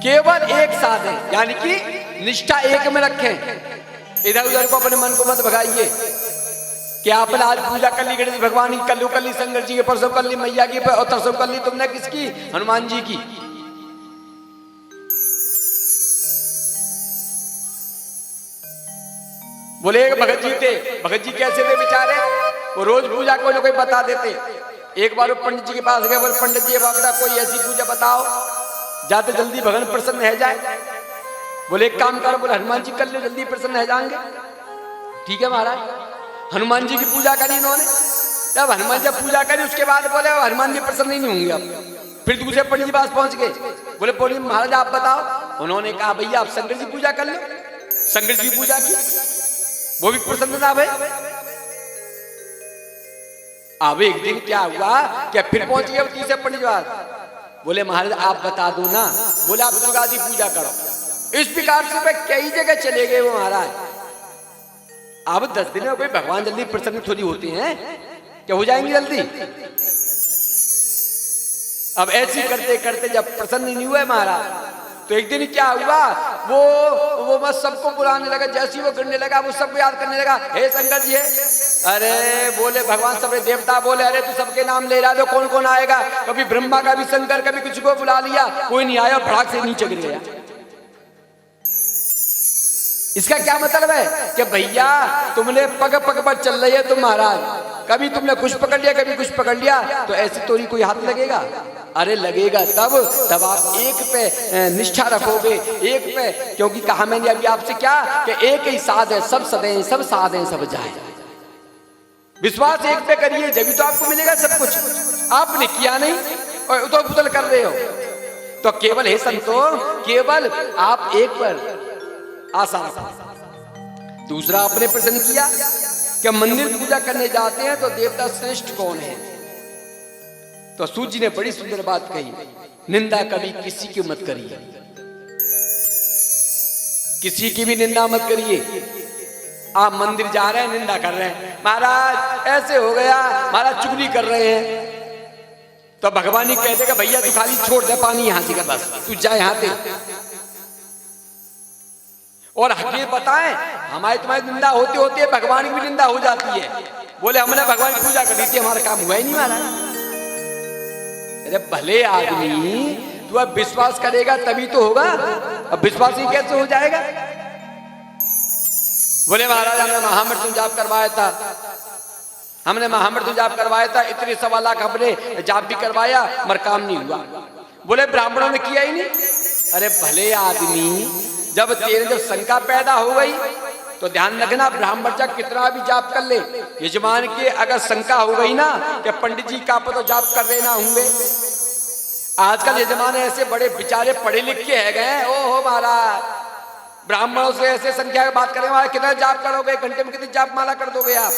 केवल एक साधे, यानी कि निष्ठा एक में रखें। इधर उधर को अपने मन को मत भगाइए कि आपने आज पूजा कर ली गणेश भगवान की, कल कर ली शंकर जी की, परसों कर ली मैया की, और तरसों कर ली तुमने किसकी, हनुमान जी की। बोले भगत जी थे, भगत जी कैसे थे बेचारे, वो रोज पूजा कोई ना कोई बता देते। एक बार वो पंडित जी के पास गए, बोले पंडित जी बाबा कोई ऐसी पूजा बताओ जाते जल्दी भगवान प्रसन्न रह जाए। बोले एक काम करो, बोले हनुमान जी कर लो, जल्दी प्रसन्न रह जाएंगे। ठीक है महाराज, हनुमान जी की पूजा करी इन्होंने। जब हनुमान जी पूजा करी उसके बाद बोले हनुमान जी प्रसन्न नहीं होंगे। अब फिर दूसरे पंडित जी पास पहुंच गए, बोले बोलिए महाराज आप बताओ। उन्होंने कहा भैया आप शंकर जी पूजा कर लो। शंकर जी की पूजा की, वो भी प्रसन्न था भाई। अब एक दिन क्या हुआ कि फिर पहुंच गए तीसरे पंडित जी, बोले महाराज आप बता दो ना। बोले आप दुर्गा जी पूजा करो। इस प्रकार से कई जगह चले गए वो महाराज। अब 10 दिन में कोई भगवान जल्दी प्रसन्न थोड़ी होते हैं, क्या हो जाएंगे जल्दी। अब ऐसे करते करते जब प्रसन्न नहीं हुए महाराज, तो एक दिन क्या हुआ, वो बस सबको बुलाने लगा। जैसे वो करने लगा वो सबको याद करने लगा, हे शंकर जी है। अरे बोले भगवान सबके देवता बोले अरे तू सबके नाम ले रहा, तो कौन कौन आएगा। कभी ब्रह्मा, कभी शंकर, कभी किसी को बुला लिया, कोई नहीं आया, भड़ाक से नीचे गिर गया। इसका क्या मतलब है कि भैया तुमने पग पग पर चल रही है तुम महाराज, कभी तुमने कुछ पकड़ लिया, कभी कुछ पकड़ लिया, तो ऐसी तोरी कोई हाथ लगेगा। अरे लगेगा तब आप एक पे निष्ठा रखोगे, एक पे। क्योंकि कहा मैंने अभी आपसे क्या कि एक ही साध है सब सदे, सब साध है सब जाए। विश्वास एक पे करिए जब तो आपको मिलेगा सब कुछ। आपने किया नहीं और उतल पुतल कर रहे हो, तो केवल हे संतो, केवल आप एक पर आशा। दूसरा आपने प्रश्न किया कि मंदिर पूजा करने जाते हैं तो देवता श्रेष्ठ कौन है। तो सूत जी ने बड़ी सुंदर बात कही, निंदा कभी किसी की मत करिए, किसी की भी निंदा मत करिए। आप मंदिर जा रहे हैं, निंदा कर रहे हैं, महाराज ऐसे हो गया, महाराज चुगली कर रहे हैं, तो भगवान ही कह देगा भैया तू खाली छोड़ दे पानी यहां से, बस तू जा यहां से। और हकीकत बताएं, हमारी तुम्हारी निंदा होते होते भगवान की भी निंदा हो जाती है। बोले हमने भगवान की पूजा कर दी थी, हमारा काम हुआ ही नहीं महाराज। अरे भले आदमी, तू अब विश्वास करेगा तभी तो होगा, अब विश्वास ही कैसे हो जाएगा। बोले महाराज हमने महामृत्यु जाप करवाया था, हमने महामृत्यु जाप करवाया था, इतने 1.25 लाख हमने जाप भी करवाया मगर काम नहीं हुआ। बोले ब्राह्मणों ने किया ही नहीं। अरे भले आदमी, जब तेरे जब शंका पैदा हो गई तो ध्यान रखना, ब्राह्मण चाहे कितना भी जाप कर ले, यजमान के अगर शंका हो गई ना कि पंडित जी का तो जाप कर रहे ना होंगे। आजकल यजमान ऐसे बड़े बेचारे पढ़े लिखे है गए, ओहो महाराज ब्राह्मणों से ऐसे संख्या की बात करें, कितना जाप करोगे, एक घंटे में कितनी जाप माला कर दोगे आप।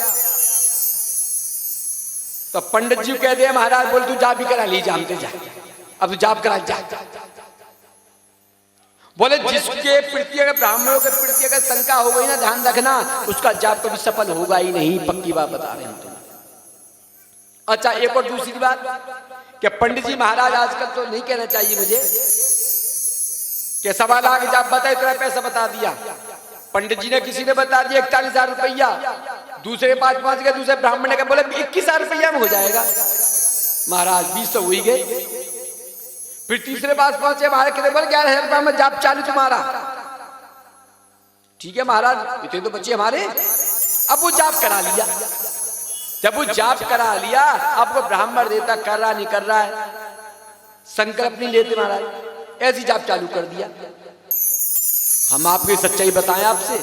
तो पंडित जी कह दे महाराज बोल तू जाप भी करा ली, जानते जा, अब तू जाप करा जा। बोले जिसके प्रति अगर ब्राह्मणों के प्रति अगर शंका हो गई ना, ध्यान रखना उसका जाप कभी सफल होगा ही नहीं, पक्की बात बता रहे हैं तुम। अच्छा एक और दूसरी बात कि पंडित जी महाराज आजकल तो नहीं कहना चाहिए मुझे कि 1.25 लाख जाप बताए, इतना पैसा बता दिया। पंडित जी ने किसी ने बता दिया 41,000 रुपया, दूसरे पास पहुंच गए, दूसरे ब्राह्मण ने कहा बोले 21,000 रुपया में हो जाएगा। महाराज 20 तो हो ही गए। फिर तीसरे पास पहुंचे, महाराज कितने बोले 11,000 रुपया में जाप चालू तुम्हारा। ठीक है महाराज, इतने तो बच्चे हमारे। अब वो जाप करा लिया, जब वो जाप करा लिया, अब वो ब्राह्मण देवता कर रहा नहीं कर रहा है, संकल्प नहीं लेते महाराज, ऐसी जाप चालू कर दिया। हम आपकी सच्चाई बताएं आपसे,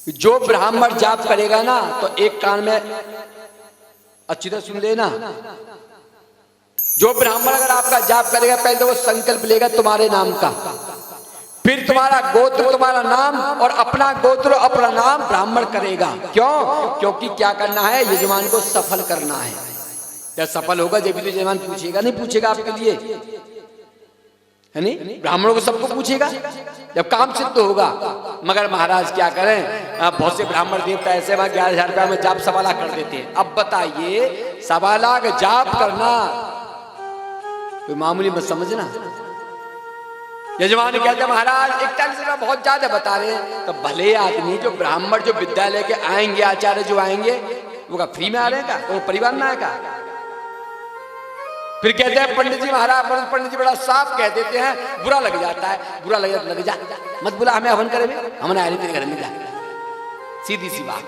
जो ब्राह्मण जाप करेगा ना तो एक कान में अच्छी तरह सुन लेना, जो ब्राह्मण अगर आपका जाप करेगा पहले तो वो संकल्प लेगा तुम्हारे नाम का, फिर तुम्हारा गोत्र तुम्हारा नाम और अपना गोत्र अपना नाम ब्राह्मण करेगा। क्यों? क्योंकि क्या करना है, यजमान को सफल करना है। जब सफल होगा जब भी तो यजमान पूछेगा, नहीं पूछेगा आपके लिए, है नहीं, ब्राह्मणों को सबको पूछेगा जब काम सिद्ध होगा। मगर महाराज क्या करें, बहुत से ब्राह्मण देवता ऐसे 11,000 रुपया में जाप 1.25 लाख कर देते हैं। अब बताइए 1.25 लाख जाप करना कोई मामूली मत समझना। यजमान कहते हैं महाराज 41 रुपया बहुत ज्यादा बता रहे हैं। तो भले आदमी जो ब्राह्मण जो विद्यालय के आएंगे, आचार्य जो आएंगे, वो का फ्री में आ रहे हैं का, वो परिवार में आएगा। फिर कहते हैं पंडित जी महाराज, पंडित जी बड़ा साफ कह देते हैं, बुरा लग जाता है, बुरा लग जाता लग जा, मत बुला, हमें हवन करे, हमने आए तेरे घर में जा, सीधी सी बात।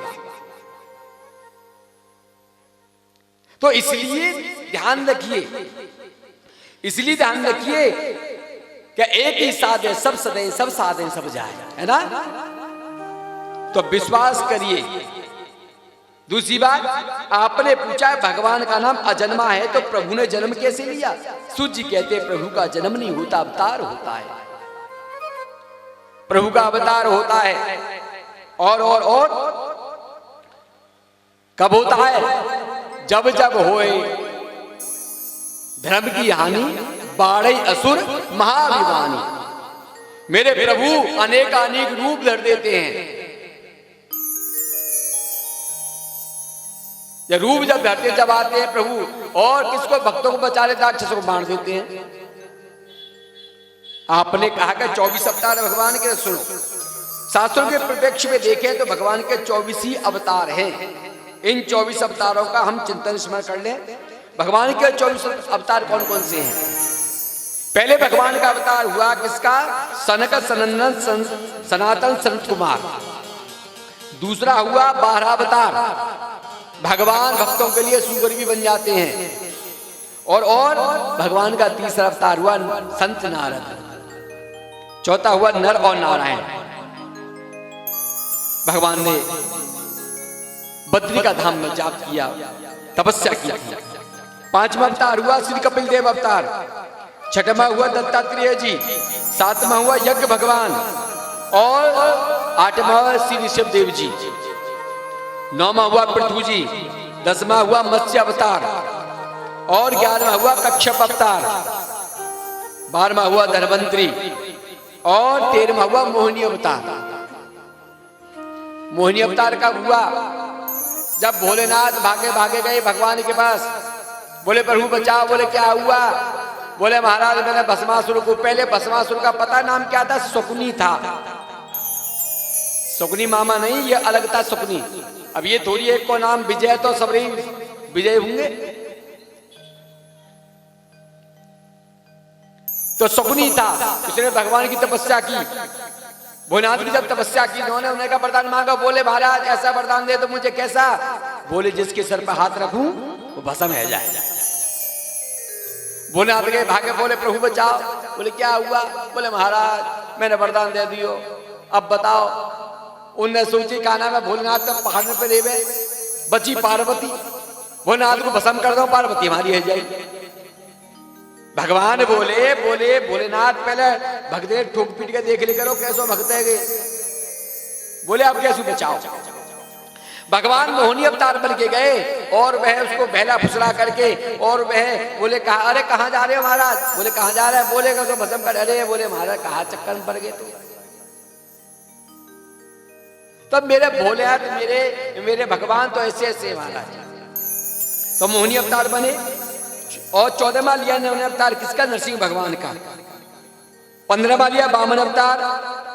तो इसलिए ध्यान रखिए, इसलिए ध्यान रखिए कि एक ही साथ है, सब सदें, सब साधें, सब जाए, है ना। तो विश्वास करिए। दूसरी बात, आपने पूछा है भगवान का नाम अजन्मा है तो प्रभु ने जन्म कैसे लिया। सूत जी कहते हैं प्रभु का जन्म नहीं होता, अवतार होता है, प्रभु का अवतार होता है। और कब होता है, जब जब होए धर्म की हानि, बाढ़े असुर महाभिमानी। मेरे प्रभु अनेकानेक रूप धर देते हैं। ये रूप जब धरते जब आते हैं प्रभु, और किसको, भक्तों को बचा लेते, राक्षसों को बांट देते हैं। आपने कहा कि 24 अवतार भगवान के, सुनो शास्त्रों के परिप्रेक्ष्य में देखें तो भगवान के 24 ही अवतार हैं। इन 24 अवतारों का हम चिंतन स्मरण कर लें। भगवान के 24 अवतार कौन कौन से हैं। पहले भगवान का अवतार हुआ किसका, सनक सनंदन सनातन सनत कुमार। दूसरा हुआ 12 अवतार, भगवान भक्तों के लिए सुगर भी बन जाते हैं। और भगवान का तीसरा अवतार हुआ संत नारद। चौथा हुआ नर और नारायण। भगवान ने बद्री का धाम में जाप किया, तपस्या की। 5वां अवतार हुआ श्री कपिल देव अवतार। 6वां हुआ दत्तात्रेय जी। 7वां हुआ यज्ञ भगवान। और 8वां श्री ऋषभ देव जी। 9वां हुआ पृथ्वी जी, 10वां हुआ मत्स्य अवतार और 11वां हुआ कच्छप अवतार, 12वां हुआ धनवंतरी और 13वां हुआ मोहिनी अवतार। मोहिनी अवतार कब हुआ? जब भोलेनाथ भागे भागे गए भगवान के पास, बोले प्रभु बचाओ। बोले क्या हुआ? बोले महाराज मैंने भस्मासुर को, पहले भस्मासुर का पता नाम क्या था? शकुनी था। शकुनी मामा नहीं, ये अलग था शकुनी। अब ये थोड़ी एक को नाम विजय तो सब विजय होंगे। तो शकुनी था, उसने भगवान की तपस्या की। भोलेनाथ की जब तपस्या की, उन्होंने उन्हें का वरदान मांगा। बोले महाराज ऐसा वरदान दे तो मुझे कैसा? बोले जिसके सर पर हाथ रखूं वो भस्म है जाए। भोलेनाथ गए भागे, बोले प्रभु बचाओ। बोले क्या हुआ? बोले महाराज मैंने वरदान दे दियो, अब बताओ। उनने सोची कहा नाम है भोलेनाथ तो पहाड़ पे देवे, बची पार्वती, भोलेनाथ को भस्म कर दो, पार्वती हमारी है जाएगी। भगवान बोले भोलेनाथ पहले भगदे ठोक पीट के देख ले करो कैसो भगते गए। बोले अब कैसे बचाओ? भगवान मोहिनी अवतार बन के गए और वह उसको बहला फुसला करके, और वह बोले कहा अरे कहाँ जा रहे हो महाराज? बोले कहाँ जा रहे हैं? बोले तो भस्म कर। अरे बोले महाराज कहाँ चक्कर में पड़ गए तो? तब मेरे भोले मेरे भगवान तो ऐसे ऐसे महाराज। तो मोहिनी अवतार बने और 14वां लिया ने अवतार किसका? नरसिंह भगवान का। 15वां लिया वामन अवतार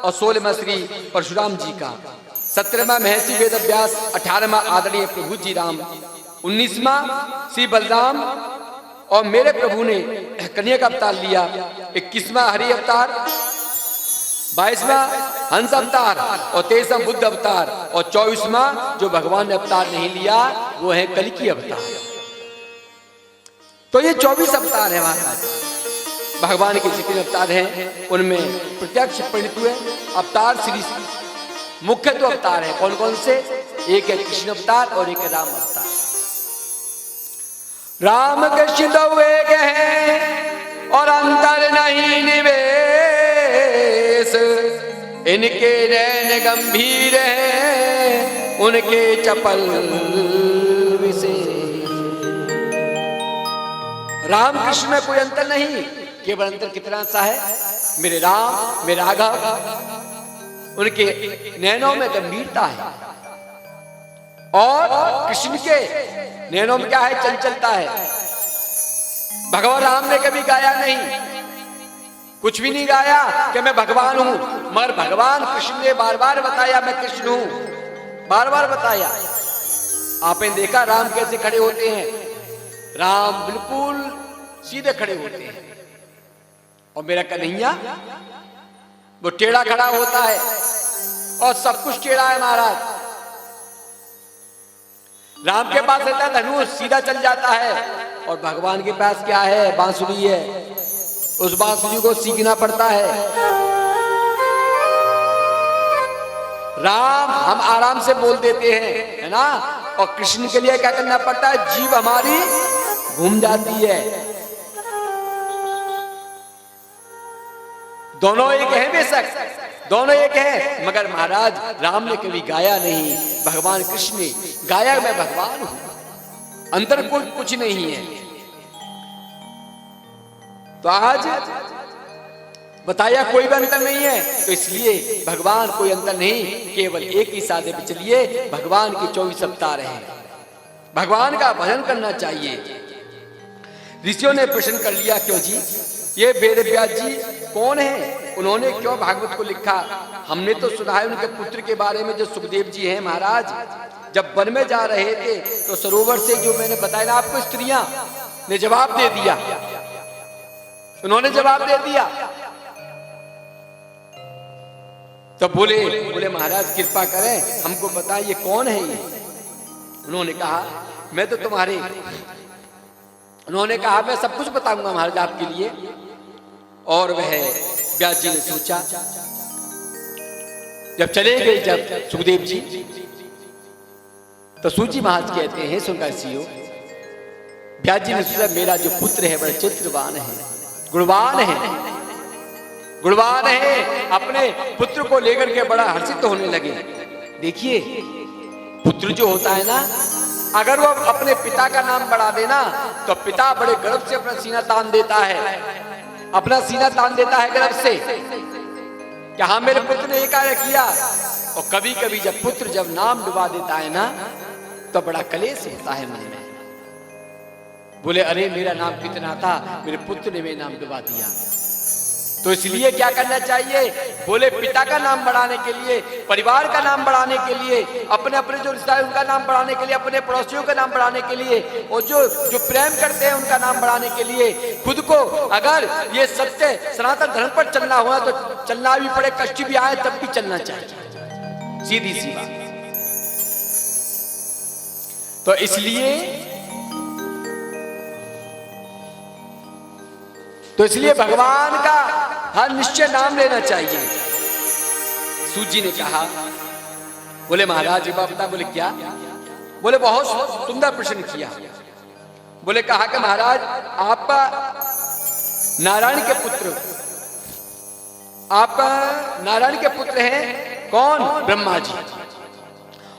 और 16वां श्री परशुराम जी का। 17वां महर्षि वेद व्यास, 18वां आदरणीय प्रभु जी राम, 19वां श्री बलराम और मेरे प्रभु ने कन्या का अवतार लिया। 21वां हरि अवतार, 22वां हंस अवतार और 23वां बुद्ध अवतार और 24वां जो भगवान ने अवतार नहीं लिया वो है कल्कि अवतार। तो ये 24 अवतार है महाराज। भगवान के जितने अवतार हैं उनमें प्रत्यक्ष परिणित हुए अवतार श्री मुख्य तो अवतार है। कौन कौन से? एक है कृष्ण अवतार और एक है राम अवतार। राम कृष्ण दो एक है और अंतर नहीं निवेश, इनके नैन गंभीर हैं उनके चपल विशेष। राम कृष्ण में कोई अंतर नहीं, केवल अंतर कितना सा है? मेरे राम मेरे राघव उनके नैनों में गंभीरता है और कृष्ण के नैनों में क्या है? चंचलता है। भगवान राम ने कभी गाया नहीं, कुछ भी नहीं गाया कि मैं भगवान हूं, मगर भगवान कृष्ण ने बार बार बताया मैं कृष्ण हूं, बार बार बताया। आपने देखा राम कैसे खड़े होते हैं? राम बिल्कुल सीधे खड़े होते हैं और मेरा कन्हैया वो टेढ़ा खड़ा होता है और सब कुछ टेढ़ा है महाराज। राम के पास रहता है धनुष, सीधा चल जाता है, और भगवान के पास क्या है? बांसुरी है, उस बांसुरी को सीखना पड़ता है। राम हम आराम से बोल देते हैं है ना, और कृष्ण के लिए क्या करना पड़ता है? जीभ हमारी घूम जाती है। दोनों एक है बेशक, दोनों एक है, मगर महाराज राम ने कभी गाया नहीं, भगवान कृष्ण ने गाया मैं भगवान हूं, अंतर कुछ नहीं है। तो आज बताया कोई भी अंतर नहीं है, तो इसलिए भगवान कोई अंतर नहीं, केवल एक ही साधे पे चलिए। भगवान की 24 अवतार हैं, भगवान का भजन करना चाहिए। ऋषियों ने प्रश्न कर लिया क्यों जी ये वेद व्यास जी कौन है, उन्होंने क्यों भागवत को लिखा? हमने तो सुना है उनके पुत्र के बारे में जो सुखदेव जी हैं महाराज, जब वन में जा रहे थे तो सरोवर से जो मैंने बताया ना आपको, स्त्रियां ने जवाब दे दिया, उन्होंने जवाब दे दिया। तो बोले महाराज कृपा करें हमको बताइए ये कौन है ये? उन्होंने कहा मैं तो तुम्हारे, उन्होंने कहा मैं सब कुछ बताऊंगा महाराज आपके लिए। और वह व्यास जी ने सोचा, जब चले गए जब सुखदेव जी, तो सूजी महाराज कहते हैं सुनकर सीओ, व्यास जी ने सोचा मेरा जो पुत्र है बड़ा चित्रवान है, गुणवान है, गुणवान है। अपने पुत्र को लेकर के बड़ा हर्षित होने लगे। देखिए पुत्र जो होता है ना, अगर वो अपने पिता का नाम बढ़ा देना तो पिता बड़े गर्व से अपना सीना तान देता है, अपना सीना तान देता है गर्व से कि हाँ मेरे पुत्र ने ये कार्य किया। और कभी कभी जब पुत्र जब नाम डुबा देता है ना तो बड़ा कलेश होता है मन में। बोले अरे मेरा नाम कितना था, मेरे पुत्र ने मेरा नाम डुबा दिया। तो इसलिए क्या करना चाहिए? बोले पिता का नाम बढ़ाने के लिए, परिवार का नाम बढ़ाने के लिए, अपने अपने जो रिश्तेदार उनका नाम बढ़ाने के लिए, अपने पड़ोसियों का नाम बढ़ाने के लिए, और जो प्रेम करते हैं उनका नाम बढ़ाने के लिए, खुद को अगर ये सत्य सनातन धर्म पर चलना हुआ तो चलना भी पड़े, कष्ट भी आए तब भी चलना चाहिए, सीधी सी बात। तो इसलिए भगवान का हर निश्चय नाम लेना चाहिए। सूत जी ने कहा, बोले महाराज एक बात बता। बोले क्या? बोले बहुत सुंदर प्रश्न किया। बोले कहा कि महाराज आपका नारायण के पुत्र, आपका नारायण के पुत्र हैं कौन? ब्रह्मा जी।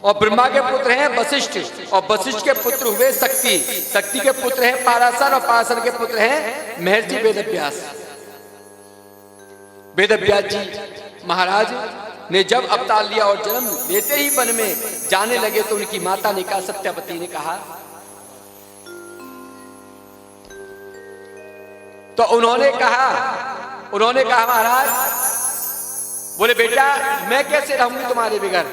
और ब्रह्मा के पुत्र हैं वशिष्ठ, और वशिष्ठ के पुत्र हुए शक्ति, शक्ति के पुत्र हैं पाराशर, और पाराशर के पुत्र हैं महर्षि वेदव्यास। वेदव्यास जी महाराज ने जब अवतार लिया और जन्म लेते ही वन में जाने लगे तो उनकी माता ने कहा, सत्यवती ने कहा, तो उन्होंने कहा महाराज, बोले बेटा मैं कैसे रहूंगी तुम्हारे बगैर,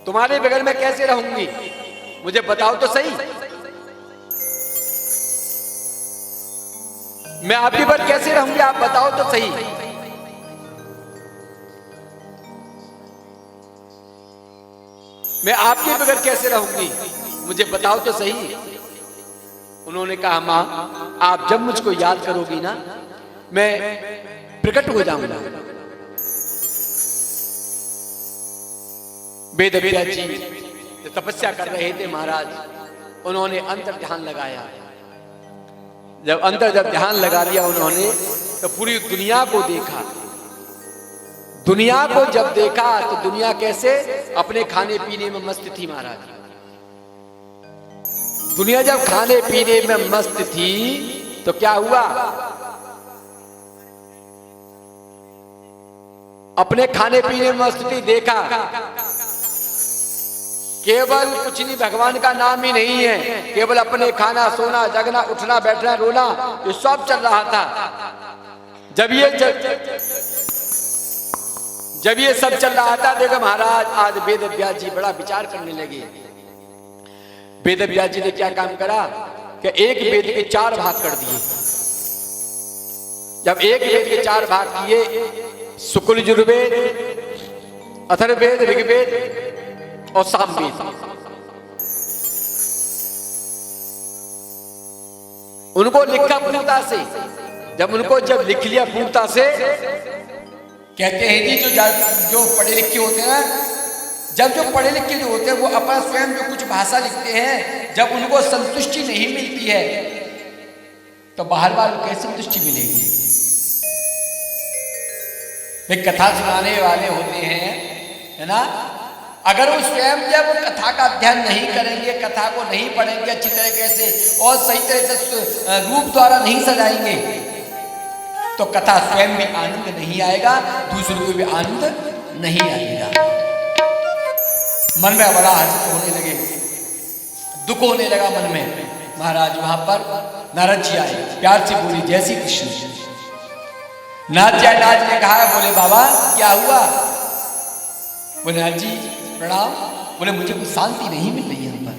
तुम्हारे बगैर मैं कैसे रहूंगी, मुझे बताओ तो सही। मैं आपके बगैर कैसे रहूंगी, आप बताओ तो सही। मैं आपके बगैर कैसे रहूंगी, मुझे बताओ तो सही। उन्होंने कहा मां आप जब मुझको याद करोगी ना मैं प्रकट हो जाऊंगा। वेदव्यास जी तपस्या कर रहे थे महाराज, उन्होंने अंतर ध्यान लगाया। जब ध्यान लगा लिया उन्होंने तो पूरी दुनिया को देखा। दुनिया को जब देखा तो दुनिया कैसे अपने खाने पीने में मस्त थी महाराज। दुनिया जब खाने पीने में मस्त थी तो क्या हुआ, अपने खाने पीने में मस्त थी, देखा केवल कुछ नहीं, भगवान का नाम ही नहीं है, केवल अपने खाना सोना जगना उठना बैठना रोना ये सब चल रहा था। जब ये सब चल रहा था देखो महाराज आज वेदव्यास जी बड़ा विचार करने लगे। वेदव्यास जी ने क्या काम करा कि एक वेद के 4 भाग कर दिए। जब एक वेद के 4 भाग किए, शुक्ल यजुर्वेद, अथर्ववेद, ऋग्वेद और सामवेद, उनको लिखा पूर्णता से। जब लिख लिया पूर्णता से, कहते हैं जी जो पढ़े लिखे होते हैं, जब जो पढ़े लिखे जो होते हैं वो अपना स्वयं जो कुछ भाषा लिखते हैं, जब उनको संतुष्टि नहीं मिलती है तो बाहर बार कैसे संतुष्टि मिलेगी। वे कथा सुनाने वाले होते हैं, है ना, अगर वो स्वयं जब कथा का अध्ययन नहीं करेंगे, कथा को नहीं पढ़ेंगे अच्छी तरीके से और सही तरह से रूप द्वारा नहीं सजाएंगे तो कथा स्वयं भी आनंद नहीं आएगा, दूसरों को भी आनंद नहीं आएगा। मन में बड़ा हर्ष होने लगे, दुख होने लगा मन में। महाराज वहां पर नारद जी आए, प्यार से बोली जय श्री कृष्ण। नारद ने कहा, बोले बाबा क्या हुआ? बोले नारद जी प्रणाम। बोले मुझे कुछ शांति नहीं मिल रही यहाँ पर।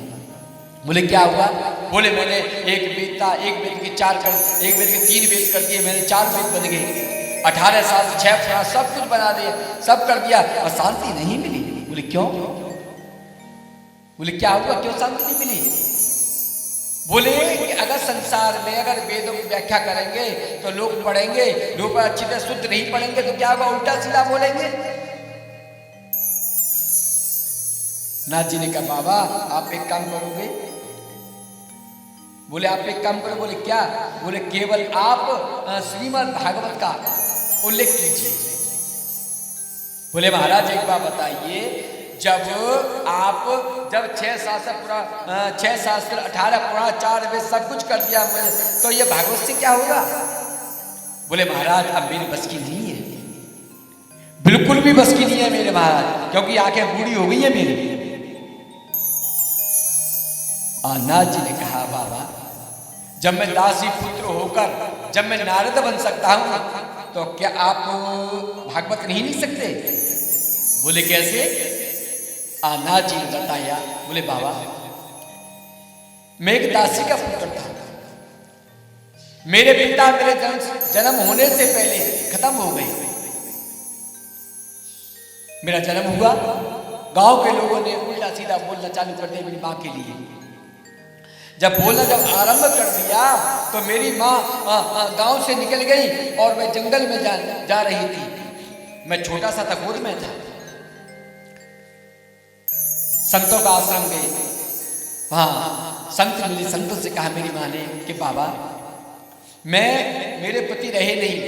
बोले क्या हुआ? बोले मैंने एक वेद था, एक वेद के 3 वेद कर दिए, मैंने 4 वेद बन गए, 18 साल से 6 साल सब कुछ बना दिया, सब कर दिया और शांति नहीं मिली। बोले क्यों? बोले क्या हुआ, क्यों शांति नहीं मिली? बोले कि अगर संसार में अगर वेदों की व्याख्या करेंगे तो लोग पढ़ेंगे, लोग अच्छी तरह शुद्ध नहीं पढ़ेंगे तो क्या होगा, उल्टा सीधा बोलेंगे। नाथ जी ने कहा बाबा आप एक काम करोगे? बोले आप एक काम करो। बोले क्या? बोले केवल आप श्रीमद् भागवत का उल्लेख कीजिए। बोले महाराज एक बात बताइए, जब 6 शास्त्र पूरा 6 शास्त्र 18 पुराण 4 वेद सब कुछ कर दिया मुझे, तो ये भागवत से क्या होगा? बोले महाराज अब मेरी बस की नहीं है, बिल्कुल भी बस की नहीं है मेरे महाराज, क्योंकि आंखें बूढ़ी हो गई है मेरी। नाथ जी ने कहा बाबा जब मैं दासी पुत्र होकर जब मैं नारद बन सकता हूं, तो क्या आप भागवत नहीं लिख सकते? बोले कैसे? नाथ जी ने बताया, बोले बाबा मैं एक दासी का पुत्र था, मेरे पिता मेरे जन्म होने से पहले खत्म हो गए। मेरा जन्म हुआ, गांव के लोगों ने उल्टा सीधा बोलना चालू कर दिया मेरी मां के लिए। जब बोलना जब आरंभ कर दिया तो मेरी माँ गांव से निकल गई और मैं जंगल में जा रही थी। मैं छोटा सा था, गोद में था। संतों का आश्रम गए, वहां संत मिले, संतों से कहा मेरी माँ ने कि बाबा मेरे पति रहे नहीं,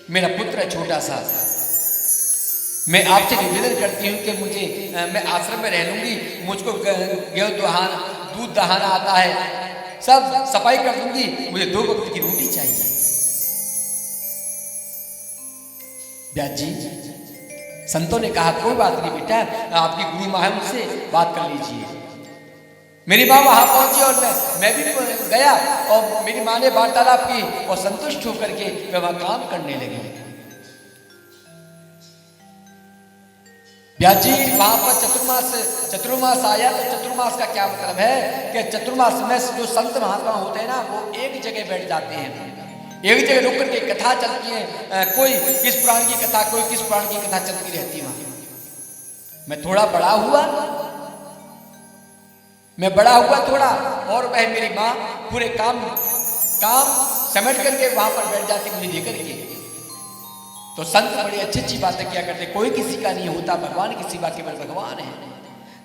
मेरा पुत्र है छोटा सा, मैं आपसे निवेदन करती हूँ कि मैं आश्रम में रह लूंगी, मुझको गेहूं दूध दहाना आता है, सब सफाई कर दूंगी, मुझे 2 वक्त की रोटी चाहिए। व्यास जी संतों ने कहा कोई बात नहीं बेटा, आपकी गुरु मां है, उनसे बात कर लीजिए। मेरी माँ वहां पहुंची और मैं भी गया और मेरी माँ ने वार्तालाप की और संतुष्ट होकर के मैं वहां काम करने लगी। व्यास जी वहां पर चतुर्मास आया। तो चतुर्मास का क्या मतलब है कि चतुर्मास में जो संत महात्मा होते हैं ना, वो एक जगह बैठ जाते हैं, एक जगह रुक करके कथा चलती है, कोई किस पुराण की कथा, कोई किस पुराण की कथा चलती रहती है वहां। मैं थोड़ा बड़ा हुआ थोड़ा, और वह मेरी माँ पूरे काम समेट करके वहां पर बैठ जाती मुझे लेकर के। तो संत बड़ी अच्छी अच्छी बातें क्या करते, कोई किसी का नहीं होता, भगवान की सेवा केवल भगवान है।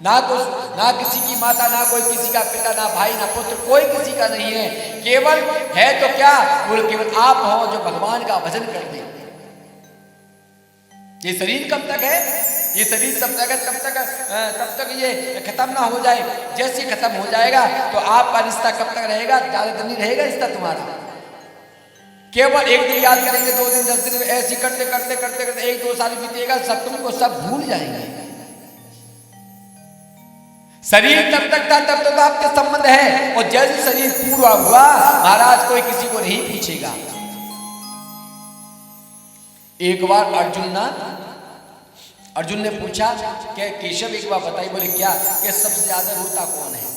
ना किसी की माता, ना कोई किसी का पिता, ना भाई, ना पुत्र, कोई किसी का नहीं है। केवल है तो क्या, बोल केवल आप हो जो भगवान का भजन कर दे। ये शरीर कब तक है? ये शरीर तब तक ये खत्म ना हो जाए। जैसे खत्म हो जाएगा तो आपका रिश्ता कब तक रहेगा? ज्यादा दिन नहीं रहेगा रिश्ता तुम्हारा। केवल एक दिन याद करेंगे, 2 दिन, 10 दिन, ऐसी करते करते करते करते 1-2 साल बीतेगा, सब तुमको सब भूल जाएंगे। शरीर तब तक था, तब तक आपके संबंध है, और जैसे शरीर पूरा हुआ महाराज कोई किसी को नहीं पूछेगा। एक बार अर्जुन ने पूछा कि केशव एक बार बताइए, बोले क्या, कि सबसे ज्यादा रोता कौन है?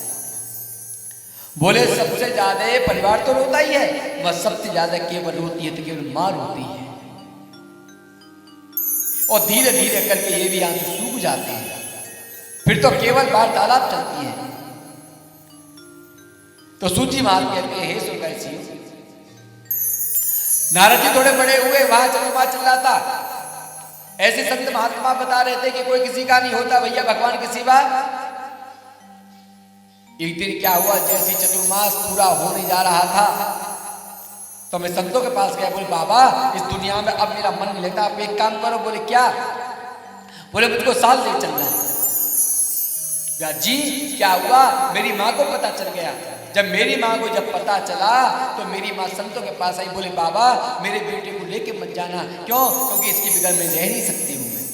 बोले सबसे ज्यादा परिवार तो रोता ही है, वह सबसे ज्यादा केवल रोती है तो केवल मां रोती है। और धीरे धीरे करके ये भी आंसू सूख जाते हैं, फिर तो केवल वार्तालाप चलती है। तो सूची महाराज कहते हैं, हे सुरगैसियों, नारद जी थोड़े बड़े हुए, वहां चल रहा था। ऐसे संत महात्मा बता रहे थे कि कोई किसी का नहीं होता भैया भगवान के सिवा। एक दिन क्या हुआ, जैसे चतुर्मास पूरा होने जा रहा था तो मैं संतों के पास गया। बोले बाबा इस दुनिया में अब मेरा मन नहीं लगता, आप एक काम करो। बोले क्या? बोले मुझको साल ले चलना है। या जी क्या हुआ? मेरी माँ को पता चल गया। जब मेरी माँ को जब पता चला तो मेरी माँ संतों के पास आई। बोले बाबा मेरे बेटे को लेके मत जाना। क्यों? क्योंकि इसके बगैर मैं रह नहीं सकती हूं। मैं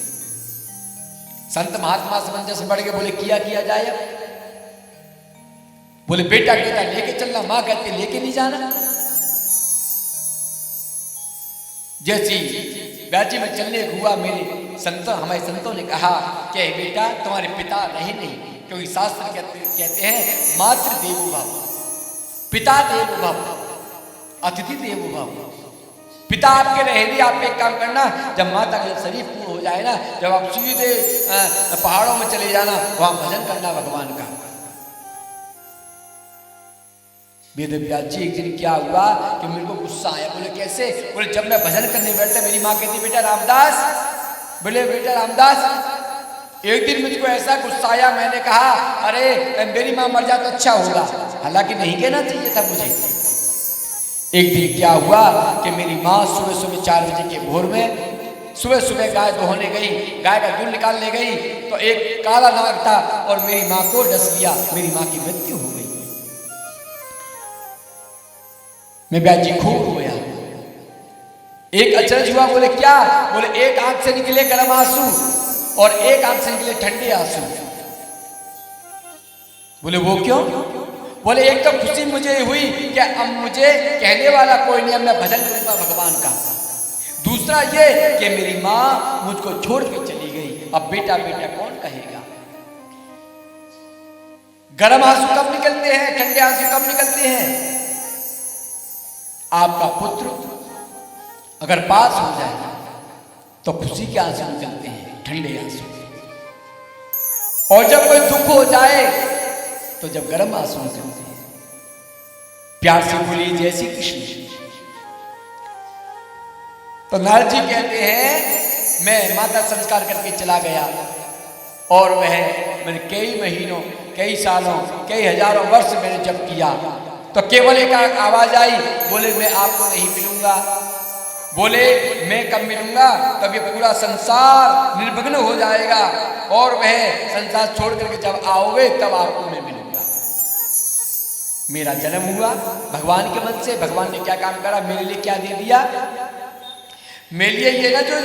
संत महात्मा समंजस बढ़ के बोले किया जाए अब? बोले बेटा लेके चलना, माँ कहती लेके नहीं जाना। जैसी राज्य में चलने हुआ हमारे संतों ने कहा कि बेटा तुम्हारे पिता रहे नहीं, क्योंकि शास्त्र कहते हैं मातृ देवो भव, पिता देवो भव, अतिथि देवो भव। पिता आपके रहे नहीं, आप एक काम करना, जब माता का शरीर पूर्ण हो जाए ना, जब आप सीधे पहाड़ों में चले जाना, वहां भजन करना भगवान का। वेद व्यास जी एक दिन क्या हुआ कि मेरे को गुस्सा आया। बोले कैसे? बोले जब मैं भजन करने बैठता मेरी माँ कहती बेटा रामदास, बोले बेटा रामदास। एक दिन मुझको ऐसा गुस्सा आया, मैंने कहा अरे मेरी माँ मर जाए तो अच्छा होगा, हालांकि नहीं कहना चाहिए था मुझे। एक दिन क्या हुआ कि मेरी माँ सुबह 4 बजे के भोर में सुबह सुबह गाय दोहने गई, गाय का दूध निकालने गई तो एक काला नाग था और मेरी माँ को डस लिया, मेरी माँ की मृत्यु हो गई। मैं ब्याज जी खूब रोया। एक अचरज हुआ, बोले क्या? बोले एक आंख से निकले गर्म आंसू और एक आंख से निकले ठंडे आंसू। बोले वो क्यों? बोले एक तो खुशी मुझे हुई कि अब मुझे कहने वाला कोई नहीं, अब मैं भजन करूंगा भगवान का। दूसरा ये कि मेरी माँ मुझको छोड़ के चली गई, अब बेटा बेटा कौन कहेगा। गर्म आंसू कब निकलते हैं, ठंडे आंसू कब निकलते हैं? आपका पुत्र अगर पास हो जाए तो खुशी के आंसू निकलते हैं, ठंडे आंसू। और जब कोई दुख हो जाए तो जब गर्म आंसू निकलते हैं। प्यार से बोलिए जय श्री कृष्ण। तो नारद जी कहते हैं मैं माता संस्कार करके चला गया और वह मैंने कई महीनों, कई सालों, कई हजारों वर्ष मैंने जब किया तो केवल एक आवाज आई, बोले मैं आपको नहीं मिलूंगा। बोले मैं कब मिलूंगा? तब ये पूरा संसार निर्विघ्न हो जाएगा और वह संसार छोड़ करके जब आओगे तब आपको मैं मिलूंगा। मेरा जन्म हुआ भगवान के मन से। भगवान ने क्या काम करा, मेरे लिए क्या दे दिया? मेरे लिए ये ना जो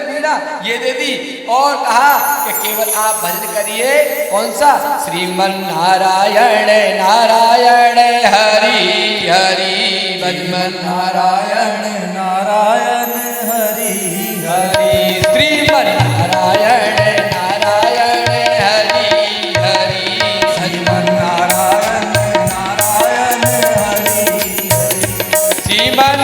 बीड़ा ये दे दी और कहा कि केवल आप भजन करिए। कौन सा? श्रीमन नारायण नारायण हरि हरि भजमन नारायण नारायण हरि हरि श्रीमन नारायण नारायण हरि हरि भजमन नारायण नारायण हरि हरि श्रीमन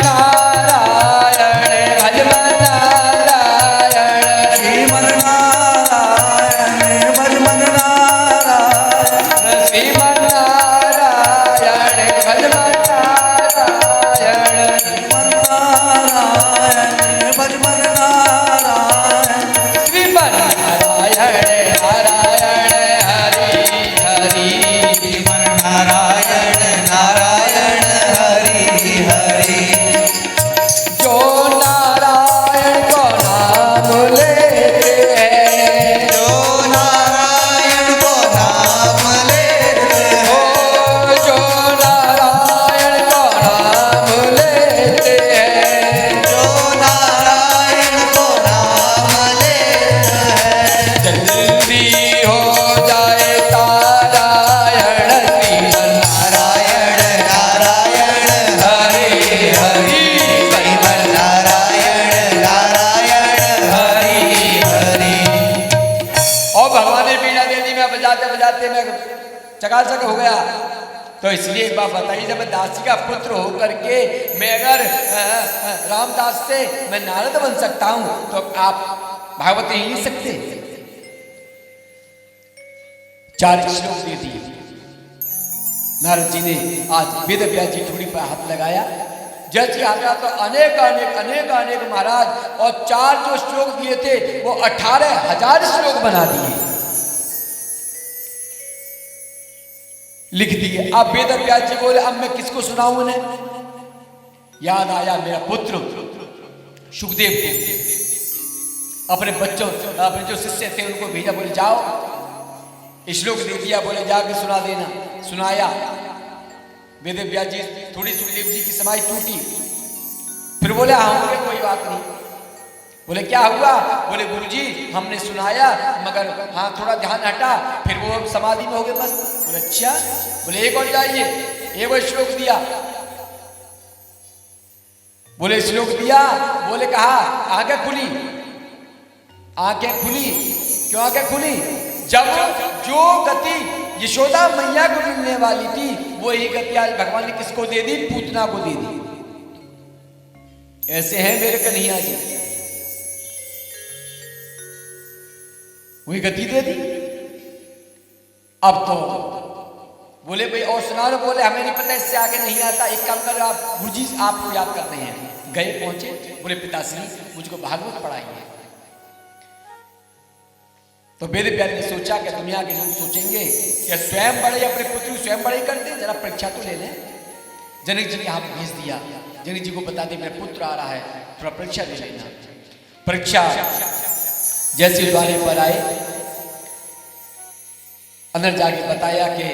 चकाचक हो गया। तो इसलिए एक बात बताइए, जब दासी का पुत्र होकर के मैं अगर रामदास से मैं नारद बन सकता हूं तो आप भागवत ही नहीं सकते। 4 श्लोक दे दिए नारद जी ने। आज वेद व्यास जी थोड़ी पर हाथ लगाया, जज आता तो अनेक अनेक अनेक अनेक महाराज और 4 जो श्लोक दिए थे वो 18,000 श्लोक बना दिए, लिख दिए। अब वेद व्यास जी बोले अब मैं किसको सुनाऊं उन्हें? याद आया मेरा पुत्र सुखदेव को, अपने बच्चों, अपने जो शिष्य थे उनको भेजा, बोले जाओ श्लोक दे दिया, बोले जाके सुना देना। सुनाया। वेद व्यास जी थोड़ी सुखदेव जी की समाई टूटी, फिर बोले हाँ कोई बात नहीं। बोले क्या हुआ? बोले गुरुजी हमने सुनाया मगर हाँ थोड़ा ध्यान हटा, फिर वो समाधि में हो गए बस। बोले अच्छा। बोले एक और जाइए, एक और श्लोक दिया। बोले श्लोक दिया, बोले कहा आंखें खुली, आंखें खुली। क्यों आंखें खुली? जब जो गति यशोदा मैया को मिलने वाली थी वही गति आज भगवान ने किसको दे दी? पूतना को दे दी। ऐसे हैं मेरे कन्हैया जी, वही गति दे दी। अब तो बोले भाई और सुना लो। बोले हमें नहीं पता, इससे आगे नहीं आता। एक काम करो आप, गुरुजी आपको याद करते हैं। गए पहुंचे, बोले पिताश्री मुझको भागवत पढ़ाएंगे। तो वेद व्यास ने सोचा कि दुनिया के लोग सोचेंगे कि स्वयं बड़े अपने पुत्र स्वयं बड़े करते, जरा परीक्षा तो ले लें। जनक जी के हाथ भेज दिया, जनक जी को बता दे मेरा पुत्र आ रहा है, थोड़ा परीक्षा ले लेना। परीक्षा जैसे द्वारे पर आए, अंदर जाके बताया कि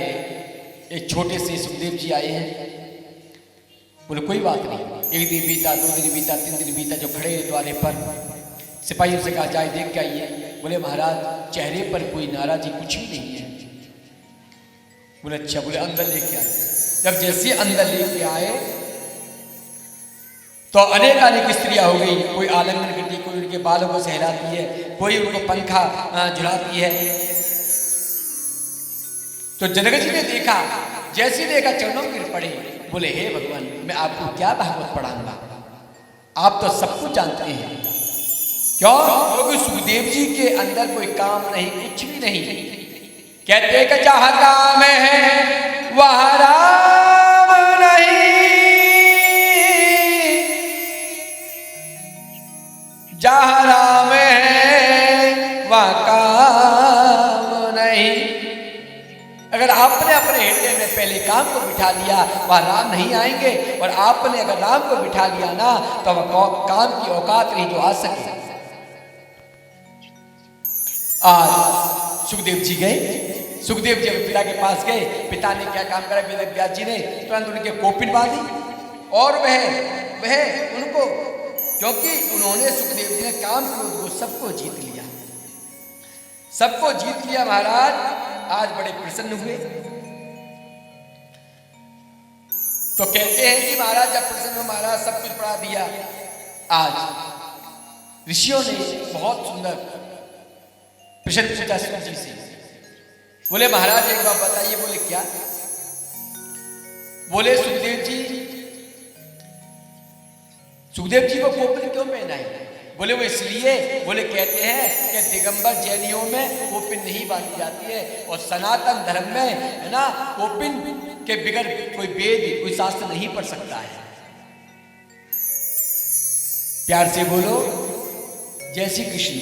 एक छोटे से सुखदेव जी आए हैं। बोले कोई बात नहीं। एक दिन बीता, 2 दिन बीता, 3 दिन बीता, जो खड़े द्वारे पर सिपाहियों से कहा जाए देख के आइए। बोले महाराज चेहरे पर कोई नाराजी कुछ भी नहीं है। बोले अच्छा। बोले अंदर लेके आए। जब जैसे अंदर लेके आए तो अनेक स्त्रियां हो गई। कोई आलिंगन करती, कोई उनके बालों को सहलाती है, कोई उनको पंखा झुलाती है। तो जनक जी ने देखा, जैसे देखा चरणों में गिर पड़े। बोले हे भगवान, मैं आपको क्या भागवत पढ़ाऊंगा, आप तो सब कुछ जानते हैं। क्यों? क्योंकि सुखदेव जी के अंदर कोई काम नहीं, कुछ भी नहीं। कहते कि जहां काम है वहां राम नहीं, जहां राम है वहां काम नहीं। अगर आपने अपने हृदय में पहले काम को बिठा लिया, वह राम नहीं आएंगे। और आपने अगर राम को बिठा लिया ना, तो वह काम की औकात नहीं जो आ सके। आज सुखदेव जी गए। सुखदेव जी पिता के पास गए। पिता ने क्या काम करा, वेद व्यास जी ने तुरंत उनके कोपिन बांधी। और वह उनको, क्योंकि उन्होंने सुखदेव जी ने काम क्रोध को सबको जीत लिया, सबको जीत लिया। महाराज आज बड़े प्रसन्न हुए। तो कहते हैं कि महाराज जब प्रसन्न हो, महाराज सब कुछ पढ़ा दिया। आज ऋषियों ने बहुत सुंदर प्रश्न पूछा सुख जी से। बोले महाराज एक बात बताइए। बोले क्या? बोले सुखदेव जी को कोपिन क्यों पहनाई? बोले वो इसलिए, बोले कहते हैं कि दिगंबर जैनियों में कोपिन नहीं बांधी जाती है, और सनातन धर्म में है ना, कोपिन के बिगड़ कोई वेद, कोई शास्त्र नहीं पढ़ सकता है। प्यार से बोलो जय श्री कृष्ण।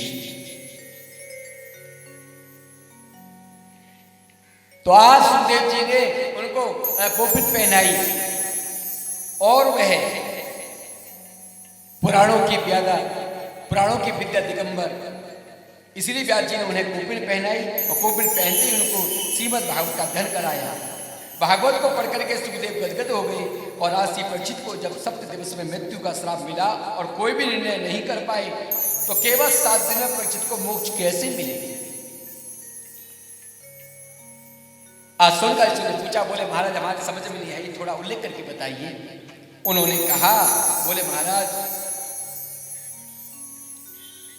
तो आज सुखदेव जी ने उनको कोपिन पहनाई, और वह पुराणों की विद्या दिगंबर, इसलिए व्यास जी ने उन्हें कोपिन पहनाई। और कोपिन पहनते ही उनको श्रीमद् भागवत का अध्ययन कराया। भागवत को पढ़ करके सुखदेव गदगद हो गए। और आज श्री परीक्षित को जब 7 दिवस में मृत्यु का श्राप मिला और कोई भी निर्णय नहीं कर पाए, तो केवल 7 दिन में परीक्षित को मोक्ष कैसे मिले? आज सुनकर इसने पूछा। बोले महाराज हमारे समझ में नहीं आई, थोड़ा उल्लेख करके बताइए। उन्होंने कहा, बोले महाराज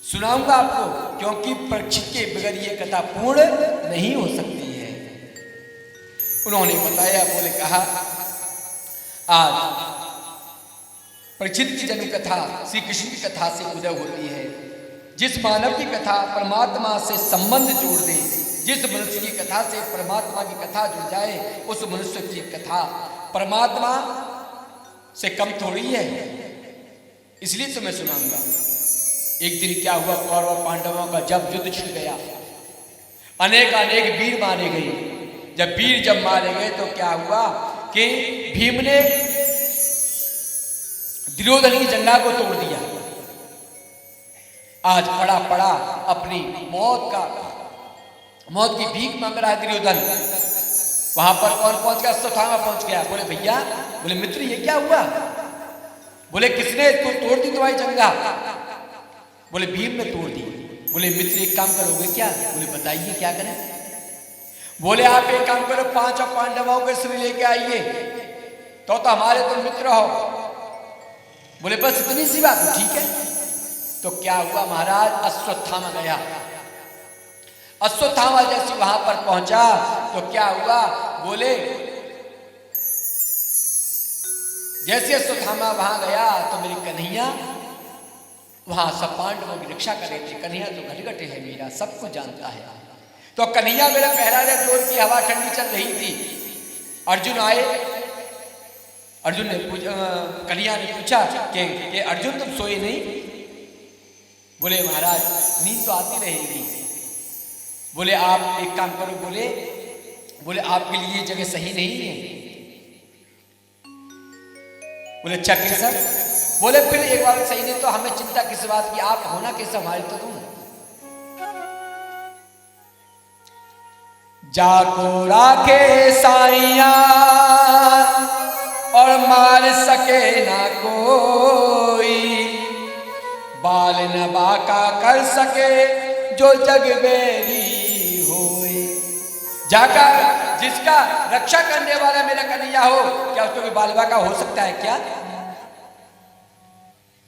सुनाऊंगा आपको, क्योंकि परीक्षित के बगैर ये कथा पूर्ण नहीं हो सकती है। उन्होंने बताया। बोले कहा, आज परीक्षित की जन्म कथा श्री कृष्ण की कथा से उदय होती है। जिस मानव की कथा परमात्मा से संबंध जोड़ दे, जिस मनुष्य की कथा से परमात्मा की कथा जुड़ जाए, उस मनुष्य की कथा परमात्मा से कम थोड़ी है। इसलिए तो मैं सुनाऊंगा। एक दिन क्या हुआ, कौरव पांडवों का जब युद्ध छिड़ गया, अनेक वीर मारे गए। जब मारे गए तो क्या हुआ कि भीम ने दुर्योधन की जंघा को तोड़ दिया। आज पड़ा अपनी मौत की भीख मांग रहा है दुर्योधन। वहां पर कौन पहुंच गया? अश्वत्थामा पहुंच गया। बोले भैया, बोले मित्र ये क्या हुआ? बोले किसने तोड़ दी तुम्हारी जंघा? बोले भीम ने तोड़ दी। बोले मित्र एक काम करोगे क्या? बोले बताइए क्या करें? बोले आप एक काम करो, 5 पांडवों के सिर लेके आइए, तो हमारे तुम मित्र हो। बोले बस इतनी सी बात? ठीक है। तो क्या हुआ महाराज, अश्वत्थामा गया। अश्वत्थामा जैसे वहां पर पहुंचा तो क्या हुआ, बोले जैसे अश्वत्थामा वहां गया तो मेरी कन्हैया वहां सब पांडवों की रक्षा कर रहे थे। कन्हैया तो घटघटे है मेरा, सब कुछ जानता है। तो कन्हैया मेरा पहरा जोर की हवा ठंडी चल रही थी। अर्जुन आए। अर्जुन ने कन्हैया ने पूछा कि अर्जुन तुम सोए नहीं? बोले महाराज नींद तो आती रहेगी। बोले आप एक काम करो, बोले आपके लिए जगह सही नहीं है। बोले अच्छा कैसा? बोले फिर एक बार सही नहीं तो हमें चिंता किस बात की, आप होना कैसे हमारे तो तुम। जाको राखे साइया और मार सके ना कोई, बाल न बाका कर सके जो जग बेरी होए। जाका जिसका रक्षा करने वाला मेरा कन्हैया हो, क्या उसको भी बाल बाका हो सकता है क्या?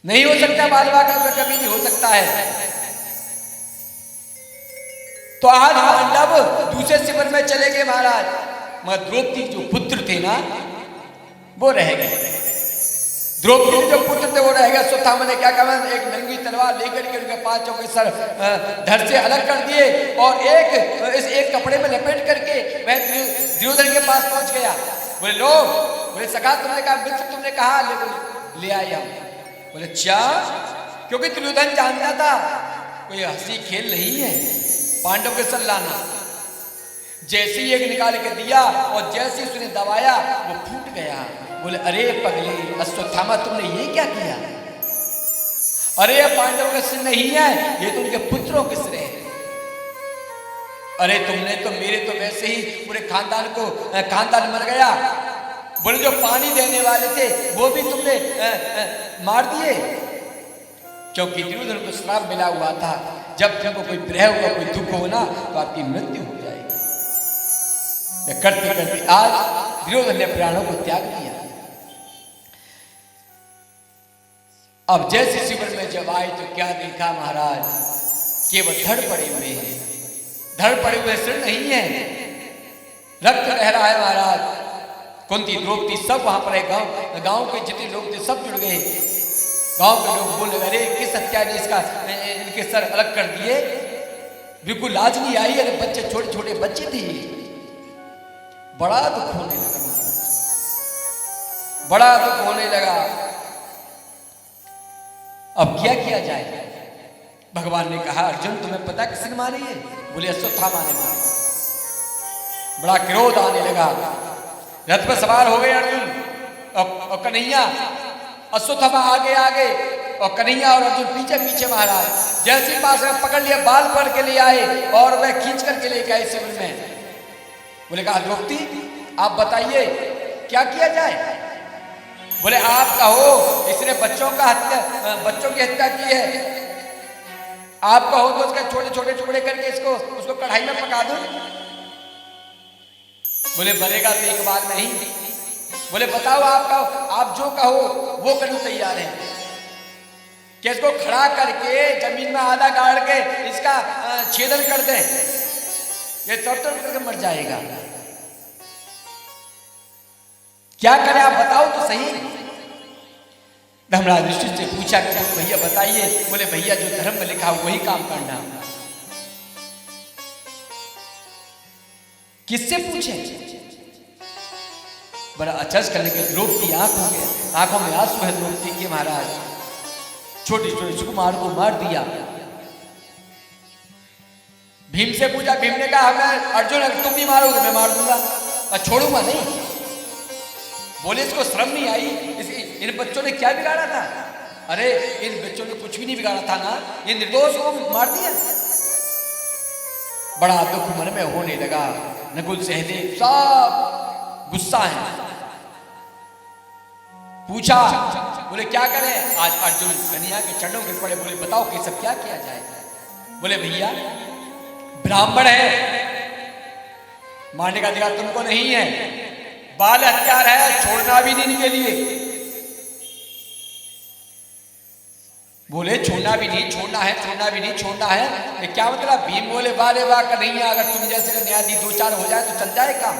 नहीं हो सकता, बाल बाका तो कभी नहीं हो सकता है। तो आज पांडव दूसरे शिविर में चले गए महाराज, मगर द्रौपदी जो पुत्र थे ना वो रह गए। द्रौपदी जो पुत्र थे वो रह गए। अश्वत्थामा ने क्या कहा, एक नंगी तलवार लेकर के उनके पांचों के सर धड़ से अलग कर दिए और एक कपड़े में लपेट करके वह दुर्योधन के पास पहुंच गया। बोले लो, बोले सखा तुमने कहा, मित्र तुमने कहा ले आया। बोले अच्छा, क्योंकि दुर्योधन जानता था कोई हंसी खेल नहीं है पांडव के सर लाना। जैसे ही एक निकाल के दिया और जैसे उसने दबाया वो फूट गया। बोले अरे पगले अश्वत्थामा तुमने ये क्या किया? अरे पांडव के सिर नहीं है, ये तो उनके पुत्रों के सिर है। अरे तुमने तो मेरे तो वैसे ही पूरे खानदान मर गया। बोले जो पानी देने वाले थे वो भी तुमने मार दिए, क्योंकि दुर्योधन को श्राप मिला हुआ था जब तुमको कोई ग्रह होगा, कोई दुख हो ना तो आपकी मृत्यु हो जाएगी। करते करते आज दुर्योधन ने प्राणों को त्याग दिया। अब जैसे शिविर में जब आए तो क्या देखा महाराज, केवल धड़ पड़े हुए हैं, धड़ पड़े हुए सिर नहीं है, रक्त बह रहा है महाराज। कुंती द्रौपदी सब वहां पर है, गांव के जितने लोग थे सब जुड़ गए। गांव के लोग बोले अरे किस हत्या ने इनके सर अलग कर दिए, बिल्कुल लाज नहीं आई। अरे बच्चे छोटे छोटे बच्चे थे। बड़ा दुख होने लगा महाराज, बड़ा दुख होने लगा। अब क्या किया जाए? भगवान ने कहा अर्जुन तुम्हें पता किसने मारी है? बोले अश्वत्थामा ने मारी। बड़ा क्रोध आने लगा, रथ पर सवार हो गए अर्जुन और कन्हैया। अश्वत्थामा आगे आगे और कन्हैया और अर्जुन पीछे पीछे महाराज। जैसे ही पास में पकड़ लिया, बाल पकड़ के ले आए और वह खींच करके ले गए शिविर में। बोले कहा द्रौपदी आप बताइए क्या किया जाए? बोले आप कहो इसने बच्चों की हत्या की है, आप कहो तो उसके छोटे छोटे टुकड़े करके उसको कढ़ाई में पका दूं। बोले बनेगा तो एक बार नहीं। बोले बताओ आप जो कहो वो करने तैयार है। कि इसको खड़ा करके जमीन में आधा गाड़ के इसका छेदन कर दें, ये तब करके मर जाएगा। क्या करें आप बताओ तो सही। धर्मराज युधिष्ठिर से पूछा कि भैया बताइए। बोले भैया जो धर्म में लिखा हो वही काम करना। किससे पूछे? बड़ा अचरज करने के द्रौपदी आंखों में आंसू है द्रौपदी के महाराज। छोटी छोटी सुकुमार को मार दिया। भीम से पूछा, भीम ने कहा मैं अर्जुन तुम नहीं मारोगे मैं मार दूंगा और छोड़ूंगा नहीं। बोले इसको शर्म नहीं आई? इन बच्चों ने क्या बिगाड़ा था? अरे इन बच्चों ने कुछ भी नहीं बिगाड़ा था ना, ये निर्दोष को मार दिया। बड़ा दुख मन में होने लगा। नकुल सहदेव सब गुस्सा है। पूछा, बोले क्या करें? आज अर्जुन कन्हैया के चरणों गिर पड़े। बोले बताओ कि सब क्या किया जाए? बोले भैया ब्राह्मण है, मारने का अधिकार तुमको नहीं है, बाल हत्यार है, छोड़ना भी नहीं इनके लिए। बोले छोड़ना भी नहीं, छोड़ना है, छोड़ना भी नहीं, छोड़ना है, ये क्या मतलब? भीम बोले वाले वाह कन्हैया अगर तुम जैसे का न्यायाधीश दो चार हो जाए तो चल जाए काम,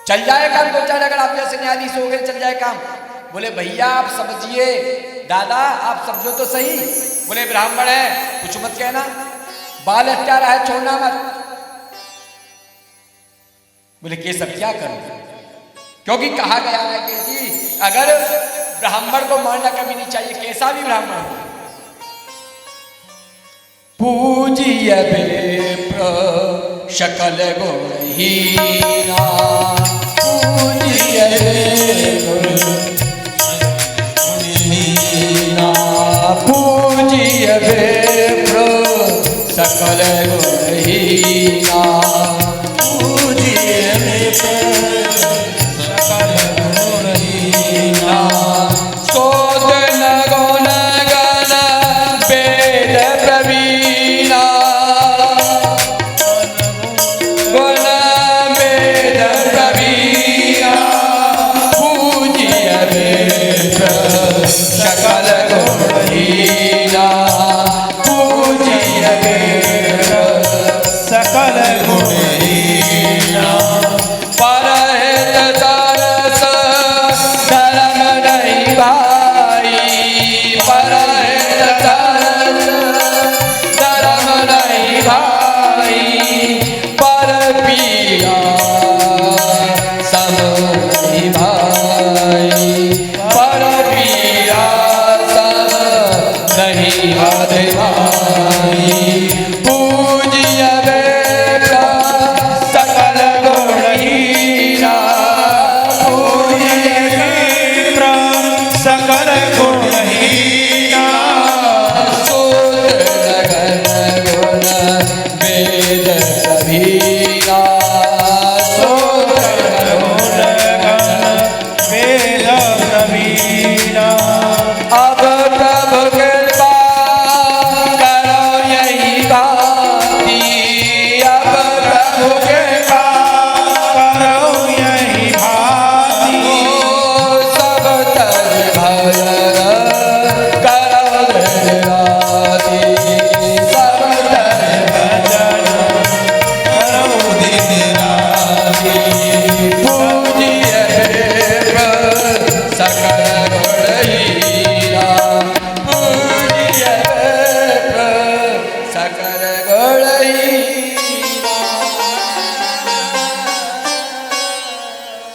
चल जाए काम दो चार, अगर आप जैसे न्यायाधीश हो गए चल जाए काम। बोले भैया आप समझिए, दादा आप समझो तो सही। बोले ब्राह्मण है कुछ मत कहना, बाल हत्यार है, छोड़ना मत। बोले के सब क्या करूं? क्योंकि कहा गया है कि जी अगर ब्राह्मण को मारना कभी नहीं चाहिए, कैसा भी ब्राह्मण हो। पूजिय विप्र सकल गुणहीना, पूजिय विप्र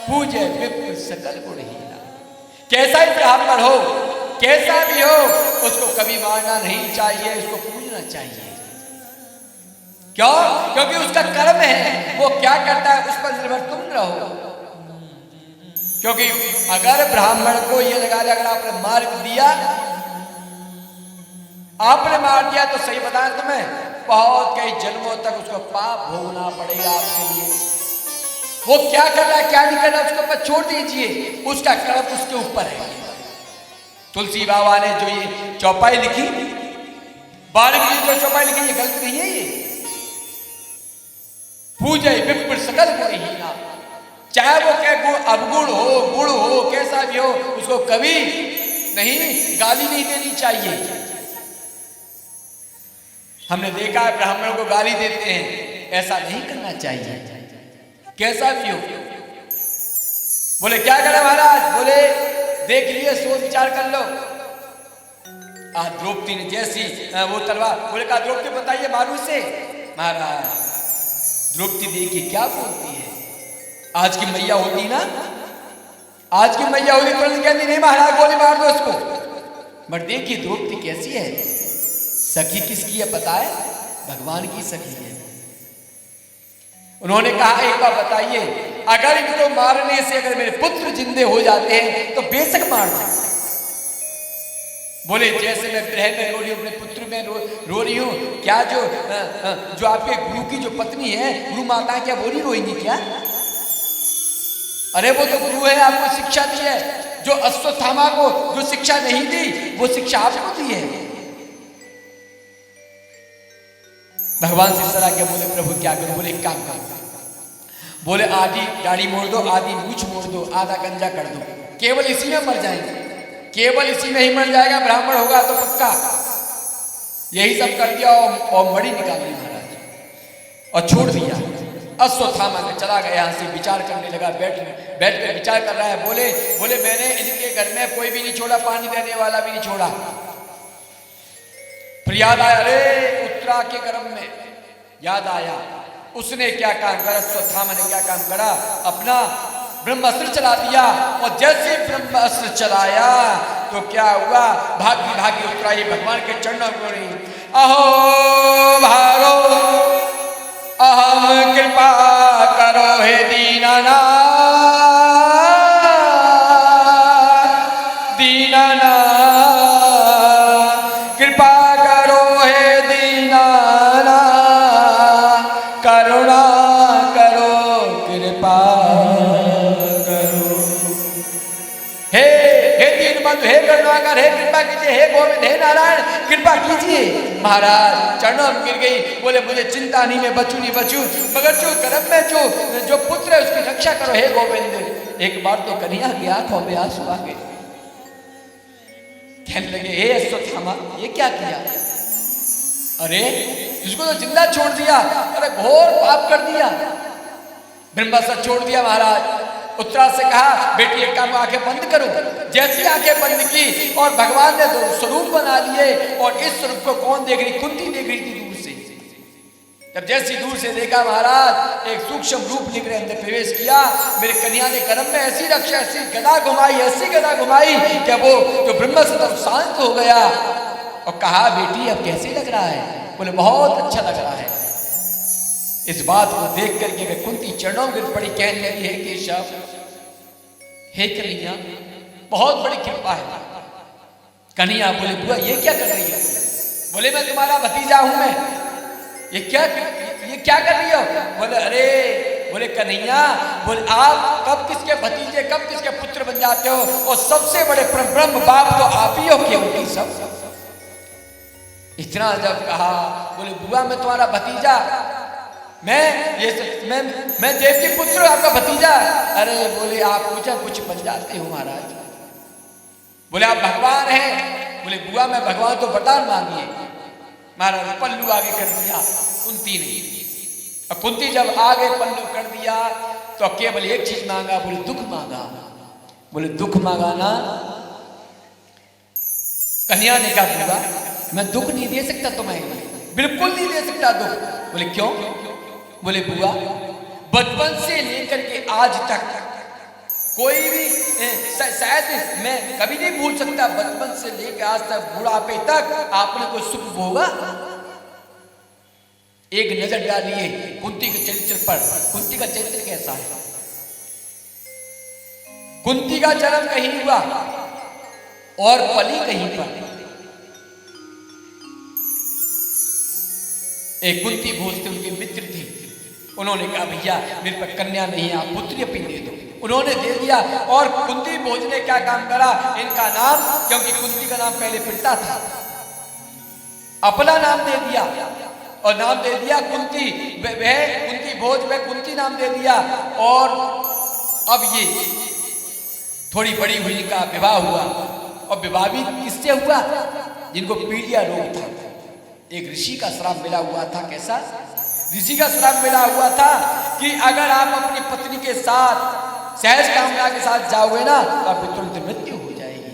पूजे विप्र सकल गुणहीना। कैसा ही ब्राह्मण हो, कैसा भी हो, उसको कभी मारना नहीं चाहिए, उसको पूजना चाहिए। क्यों? क्योंकि उसका कर्म है, वो क्या करता है उस पर निर्भर तुम रहो। क्योंकि अगर ब्राह्मण को ये लगा लिया, अगर आपने मार दिया, आपने मार दिया, तो सही बताया तुम्हें, बहुत कई जन्मों तक उसको पाप भोगना पड़ेगा आपके लिए। वो क्या कर रहा है क्या नहीं कर रहा है उसके ऊपर छोड़ दीजिए, उसका कर्म उसके ऊपर है। तुलसी बाबा ने जो ये चौपाई लिखी, बाल्मीकि जी जो चौपाई लिखी, ये गलत नहीं है। ये पूजे विप्र सकल गुणहीना, चाहे वो क्या अवगुण हो, गुण हो, कैसा भी हो, उसको कभी नहीं गाली नहीं देनी चाहिए। हमने देखा है ब्राह्मणों को गाली देते हैं, ऐसा नहीं करना चाहिए, कैसा भी हो। बोले क्या करें महाराज? बोले देख लिए, सोच विचार कर लो। आज द्रौपदी ने जैसी वो तलवार, बोले कहा द्रौपदी बताइए मारू से। महाराज द्रौपदी देखिए क्या बोलती है। आज की मैया होती ना, आज की मैया होती तुरंत कहती नहीं महाराज गोली मार दो इसको। बट देखिए द्रौपदी कैसी है, सखी किसकी है पता है? भगवान की सखी है। उन्होंने कहा एक बार बताइए, अगर इनको मारने से अगर मेरे पुत्र जिंदे हो जाते हैं तो बेशक मारना। बोले जैसे मैं ग्रह में रो रही हूं, अपने पुत्र में रो रही हूं, क्या जो आपके गुरु की जो पत्नी है, गुरु माता है, क्या वो नहीं रोएंगी क्या? अरे वो तो गुरु है, आपको शिक्षा दी है। जो अश्वत्थामा को जो शिक्षा नहीं दी, वो शिक्षा आपको दी है। भगवान से सलाह के बोले प्रभु क्या करूं? बोले एक काम करो, बोले आधी दाढ़ी मोड़ दो, आधी मूछ मोड़ दो, आधा गंजा कर दो, केवल इसी में मर जाएंगे, केवल इसी में ही मर जाएगा, ब्राह्मण होगा तो पक्का। यही सब कर दिया और मड़ी निकाल ली महाराज और छोड़ दिया। अश्वत्थामा ने चला गया, यहाँ से विचार करने लगा, बैठ कर विचार कर रहा है। बोले मैंने इनके घर में कोई भी नहीं छोड़ा, पानी देने वाला भी नहीं छोड़ा। फिर याद आया, अरे उत्तरा के गर्भ में याद आया, उसने क्या काम करा, अश्वत्थामा ने क्या काम करा, अपना ब्रह्मास्त्र चला दिया। और जैसे ब्रह्मास्त्र चलाया तो क्या हुआ, भागी उत्तरा ये भगवान के चरणों में रही, अहो भारो अहम कृपा करो हे दीनानाथ, कृपा करो हे दीनानाथ, करुणा करो कृपा करो। हे दीन बंधु, हे करुणाकर, हे कृपा कीजिए, हे गोविंद, हे नारायण कृपा कीजिए। महाराज चरणों में गिर गई, बोले मुझे चिंता नहीं, मैं बचू नहीं बचू, मगर जो गर्भ में जो पुत्र है उसकी रक्षा करो हे गोविंद। एक बार तो कन्हैया की आंखों में आंसू आ गए, कहने लगे हे अश्वत्थामा ये क्या किया? अरे इसको तो जिंदा छोड़ दिया, अरे घोर पाप कर दिया, ब्रह्मास्त्र छोड़ दिया। महाराज उत्तरा से कहा बेटी एक काम, आंखें बंद करो। जैसी आंखें बंद की और भगवान ने दो स्वरूप बना लिए, और इस स्वरूप को कौन देख रही? कुंती देख रही थी दूर से। जब जैसी दूर से देखा महाराज, एक सूक्ष्म रूप लेकर अंदर प्रवेश किया। मेरे कन्या ने गर्भ में ऐसी रक्षा, ऐसी गदा घुमाई, ऐसी गदा घुमाई कि वो जो ब्रह्मास्त्र शांत हो गया। और कहा बेटी अब कैसे लग रहा है? बोले बहुत अच्छा लग रहा है। इस बात को देख करके कुंती चरणों में गिर पड़ी, कहने लगी हे केशव, हे कन्हैया बहुत बड़ी कृपा है। कन्हैया बोले बुआ ये क्या कर रही है? बोले मैं तुम्हारा भतीजा हूं, मैं ये क्या कर रही हो? बोले अरे, बोले कन्हैया, बोले आप कब किसके भतीजे, कब किसके पुत्र बन जाते हो, और सबसे बड़े ब्रह्म बाप तो आप ही हो केवल सब। इतना जब कहा, बोले बुआ मैं तुम्हारा भतीजा, मैं देव के पुत्र, आपका भतीजा। अरे बोले आप पूछा कुछ बन जाते हो महाराज। बोले आप भगवान हैं? बोले बुआ मैं भगवान तो वरदान मांगिए। महाराज पल्लू आगे कर दिया कुंती ने, और कुंती जब आगे पल्लू कर दिया तो केवल एक चीज मांगा, बोले दुख मांगा। बोले दुख मांगा ना? कन्हैया ने कहा बुआ मैं दुख नहीं दे सकता तुम्हें, बिल्कुल नहीं दे सकता दुख। बोले क्यों? बोले बुआ बचपन से लेकर के आज तक कोई भी शायद मैं कभी नहीं भूल सकता, बचपन से लेकर आज तक बुढ़ापे तक आपने कोई सुख भोगा? एक नजर डालिए कुंती के चरित्र पर। कुंती का चरित्र कैसा है? कुंती का जन्म कहीं हुआ और पली कहीं पर। एक कुंती भोजते उनके मित्र थे, उन्होंने कहा भैया मेरे पर कन्या नहीं है, आप पुत्री अपनी दे दो। उन्होंने दे दिया। और कुंती भोज ने क्या काम करा, इनका नाम, क्योंकि कुंती का नाम पहले पिता था, अपना नाम दे दिया और नाम दे दिया कुंती। वह कुंती भोज, वह कुंती नाम दे दिया। और अब ये थोड़ी बड़ी हुई का विवाह हुआ। और विवाह भी किससे हुआ? जिनको पीलिया रोग था। एक ऋषि का श्राप मिला हुआ था। कैसा ऋषि का श्राप मिला हुआ था कि अगर आप अपनी पत्नी के साथ सहज कामना के साथ जाओगे ना तो आपकी तुरंत मृत्यु हो जाएगी।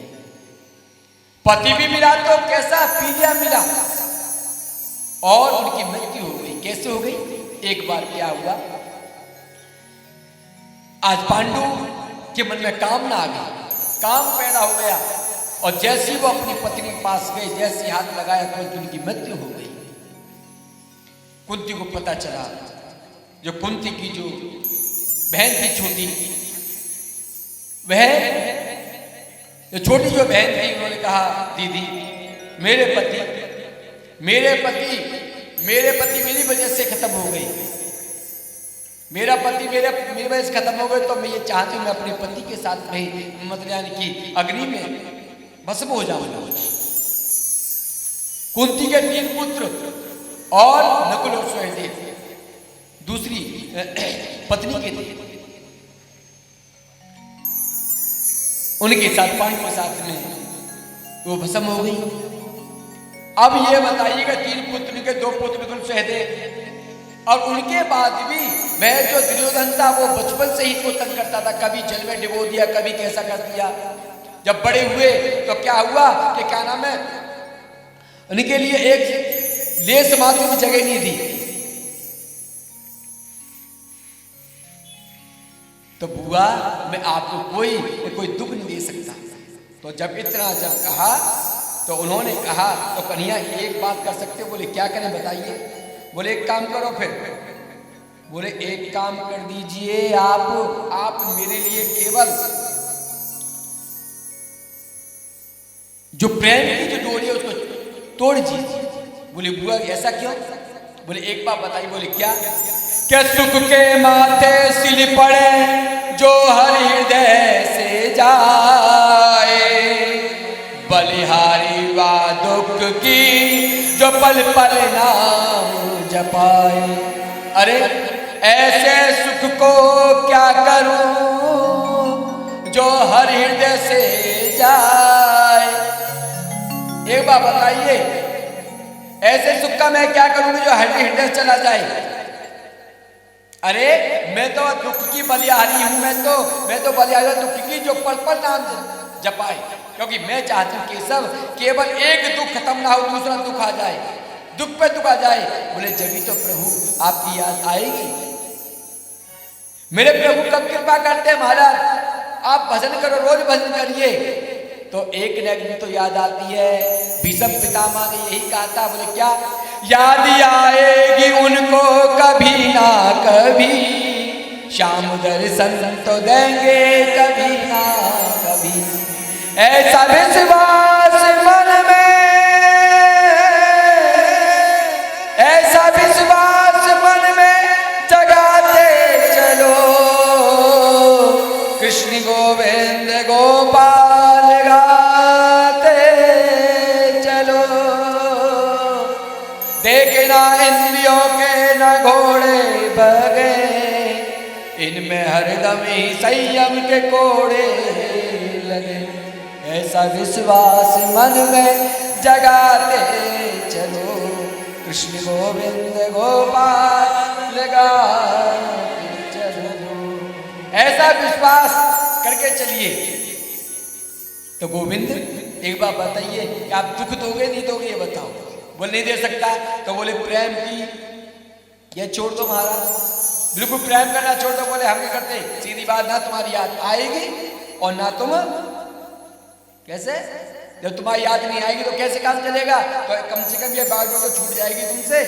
पति भी मिला तो कैसा, पीलिया मिला और उनकी मृत्यु हो गई। कैसे हो गई? एक बार क्या हुआ, आज पांडु के मन में कामना आ गई, काम पैदा हो गया और जैसे वो अपनी पत्नी के पास गए, जैसे हाथ लगाया तो उनकी मृत्यु हो गई। कुंती को पता चला, जो कुंती की जो बहन थी छोटी, वह जो छोटी जो बहन थी, उन्होंने कहा दीदी मेरे पति मेरी वजह से खत्म हो गई, मेरा पति मेरे वजह से खत्म हो गए, तो मैं ये चाहती हूँ मैं अपने पति के साथ में मतलब यानी कि अग्नि में भस्म हो जाऊंगा। कुंती के 3 पुत्र और नकुल और सहदेव दूसरी पत्नी के थे, उनके साथ पांडु के साथ में वो भस्म हो गई। अब ये बताइएगा 3 पुत्र के 2 पुत्र नकुल सहदेव, और उनके बाद भी वह जो दुर्योधन था वो बचपन से ही को तंग करता था, कभी जल में डिबो दिया, कभी कैसा कर दिया। जब बड़े हुए तो क्या हुआ कि क्या नाम है, उनके लिए एक लेस मात्र की जगह नहीं दी। तो बुआ मैं आपको कोई दुख नहीं दे सकता। तो जब इतना जब कहा तो उन्होंने कहा तो कन्हैया एक बात कर सकते हो? बोले क्या करें बताइए? बोले एक काम करो फिर। बोले एक काम कर दीजिए आप मेरे लिए केवल जो प्रेम की जो डोरी है उसको तोड़ दीजिए। बोले बुआ ऐसा क्यों? बोले एक बात बताइए। बोले क्या सुख के माथे सिल पड़े जो हर हृदय से जाए, बलिहारी वा दुख की जो पल पल नाम जपाए। अरे ऐसे सुख को क्या करूं जो हर हृदय से जाए। एक बात बताइए, ऐसे सुख का मैं क्या करूंगी जो हर हृदय चला जाए? अरे मैं तो दुख की बलिहारी हूं, मैं तो बलिहारी दुख की जो पल पल नाम जपाए, क्योंकि मैं चाहती हूँ केशव केवल एक दुख खत्म ना हो, दूसरा दुख आ जाए, दुख पे दुख आ जाए। बोले जभी तो प्रभु आपकी याद आएगी। मेरे प्रभु कब कृपा करते हैं महाराज? आप भजन करो, रोज भजन करिए तो एक न एक दिन तो याद आती है। भीष्म पितामह ने यही कहा था। बोले क्या याद आएगी उनको कभी ना कभी, श्याम दर्शन तो देंगे कभी ना कभी। ऐसा विश्वास मन में, ऐसा विश्वास मन में जगाते चलो, कृष्ण गोविंद गोपाल गाते चलो। देखना इंद्रियों के न घोड़े भगे, इनमें हरदम ही संयम के कोड़े लगे। ऐसा विश्वास मन में जगाते चलो, कृष्ण गोविंद गोपाल गाते चलो। ऐसा विश्वास करके चलिए। तो गोविंद एक बात बताइए कि आप दुख दोगे नहीं दोगे? ये बताओ। बोले नहीं दे सकता। तो बोले प्रेम की ये छोड़ दो महाराज, बिल्कुल प्रेम करना छोड़ दो, बोले हम नहीं करते। सीधी बात, ना तुम्हारी याद आएगी और ना तुम कैसे, जब तुम्हारी याद नहीं आएगी तो कैसे काम चलेगा? तो कम से कम ये बात तो छूट जाएगी तुमसे।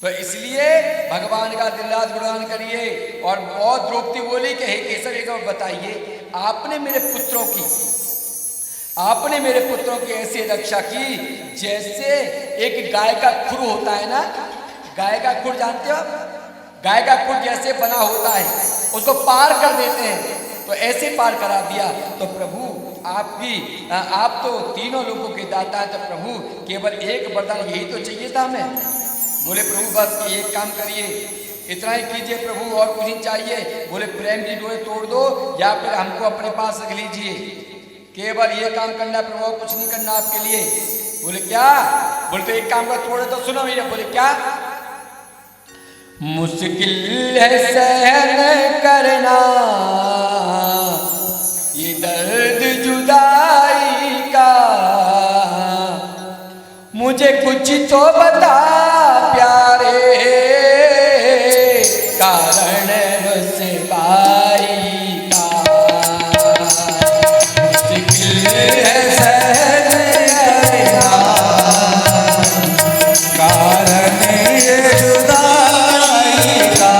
तो इसलिए भगवान का दिन रात गुणगान करिए। और बहुत द्रौपदी बोली कि हे केशव, एक बताइए, आपने मेरे पुत्रों की ऐसी रक्षा की जैसे एक गाय का खुर होता है ना, गाय का खुर जानते हो आप? गाय का खुर जैसे बना होता है, उसको पार कर देते हैं, तो ऐसे पार करा दिया। तो प्रभु आप तो तीनों लोगों के दाता है, तो प्रभु केवल एक वरदान यही तो चाहिए था हमें। बोले प्रभु बस एक काम करिए, इतना ही कीजिए प्रभु, और कुछ नहीं चाहिए। बोले प्रेम की डोरे तोड़ दो या फिर हमको अपने पास रख लीजिए, केवल ये काम करना प्रभु, कुछ नहीं करना आपके लिए। बोले क्या? बोले तो एक काम का थोड़ा तो सुनो भैया। बोले क्या? मुश्किल है सहन करना ये दर्द जुदाई का, मुझे कुछ तो बता प्यारे, कारण रुसवाई का। मुश्किल है सहन करना कारण ये जुदाई का,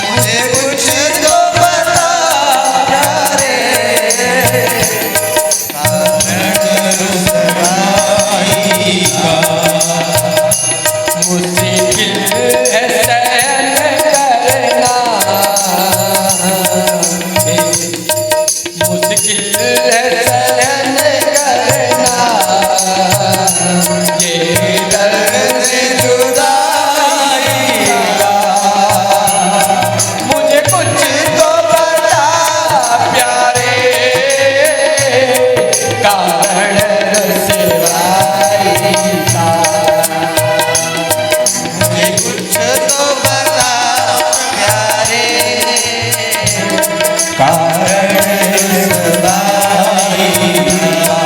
मुझे कुछ तो बता प्यारे, कारण रुसवाई का। मुश्किल है सहन करना, मुश्किल है सहन करना ये दर्द जुदाई का, मुझे कुछ तो बता प्यारे, कारण रुसवाई का। मुझे कुछ तो बता प्यारे, कारण रुसवाई का।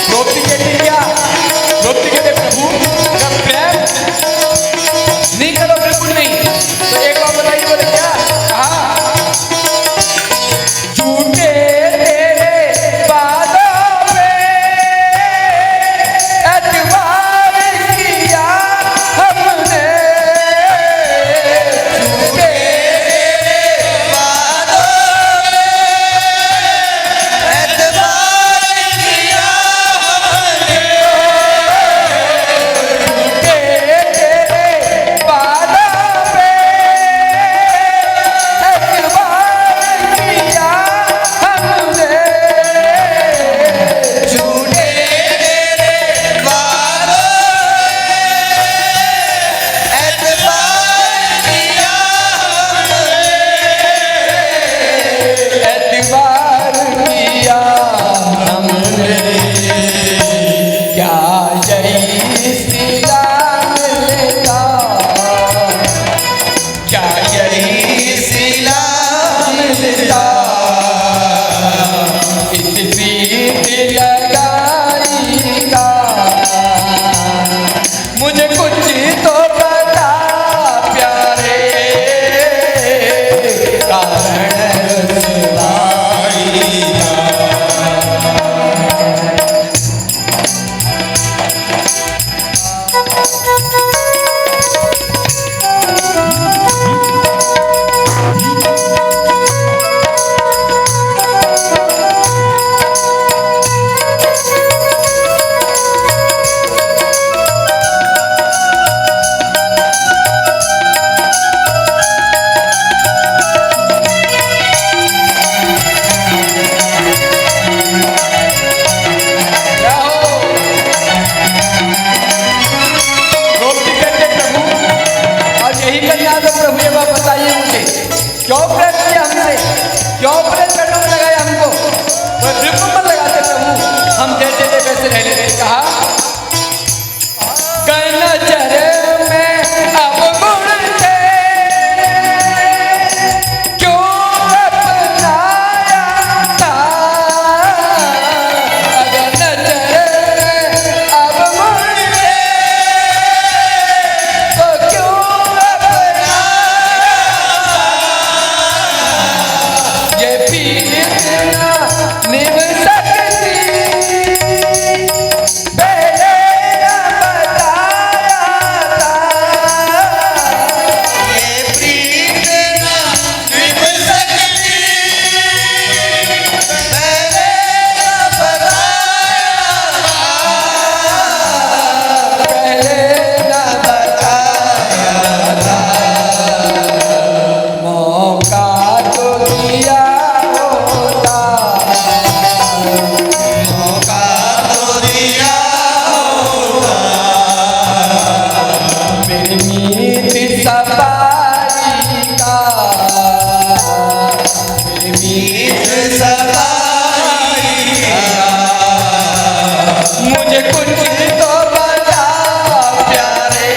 द्रौपदी कहती क्या? द्रौपदी कहते प्रभु जब प्रेम कैसे रह लेते हैं? कहा नजर में अब मुड़ के क्यों अपनाया था, अगर नजर में अब मुड़ के तो क्यों अपनाया था, ये पीर ना निभ सकती पहले न बताया था, ये प्रीत ना निभ सकती पहले न बताया था, पहले न बताया था, मौका तो दिया होता, मौका तो दिया मेरी नींद सफाई का, मेरी नींद सफाई मुझे कुछ तो बता प्यारे,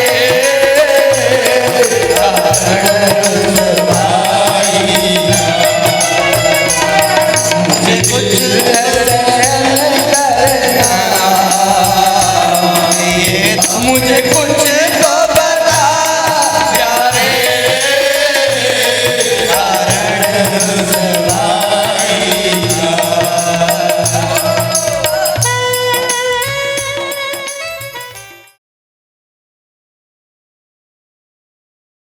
मुझे कुछ रहम करना, मुझे कुछ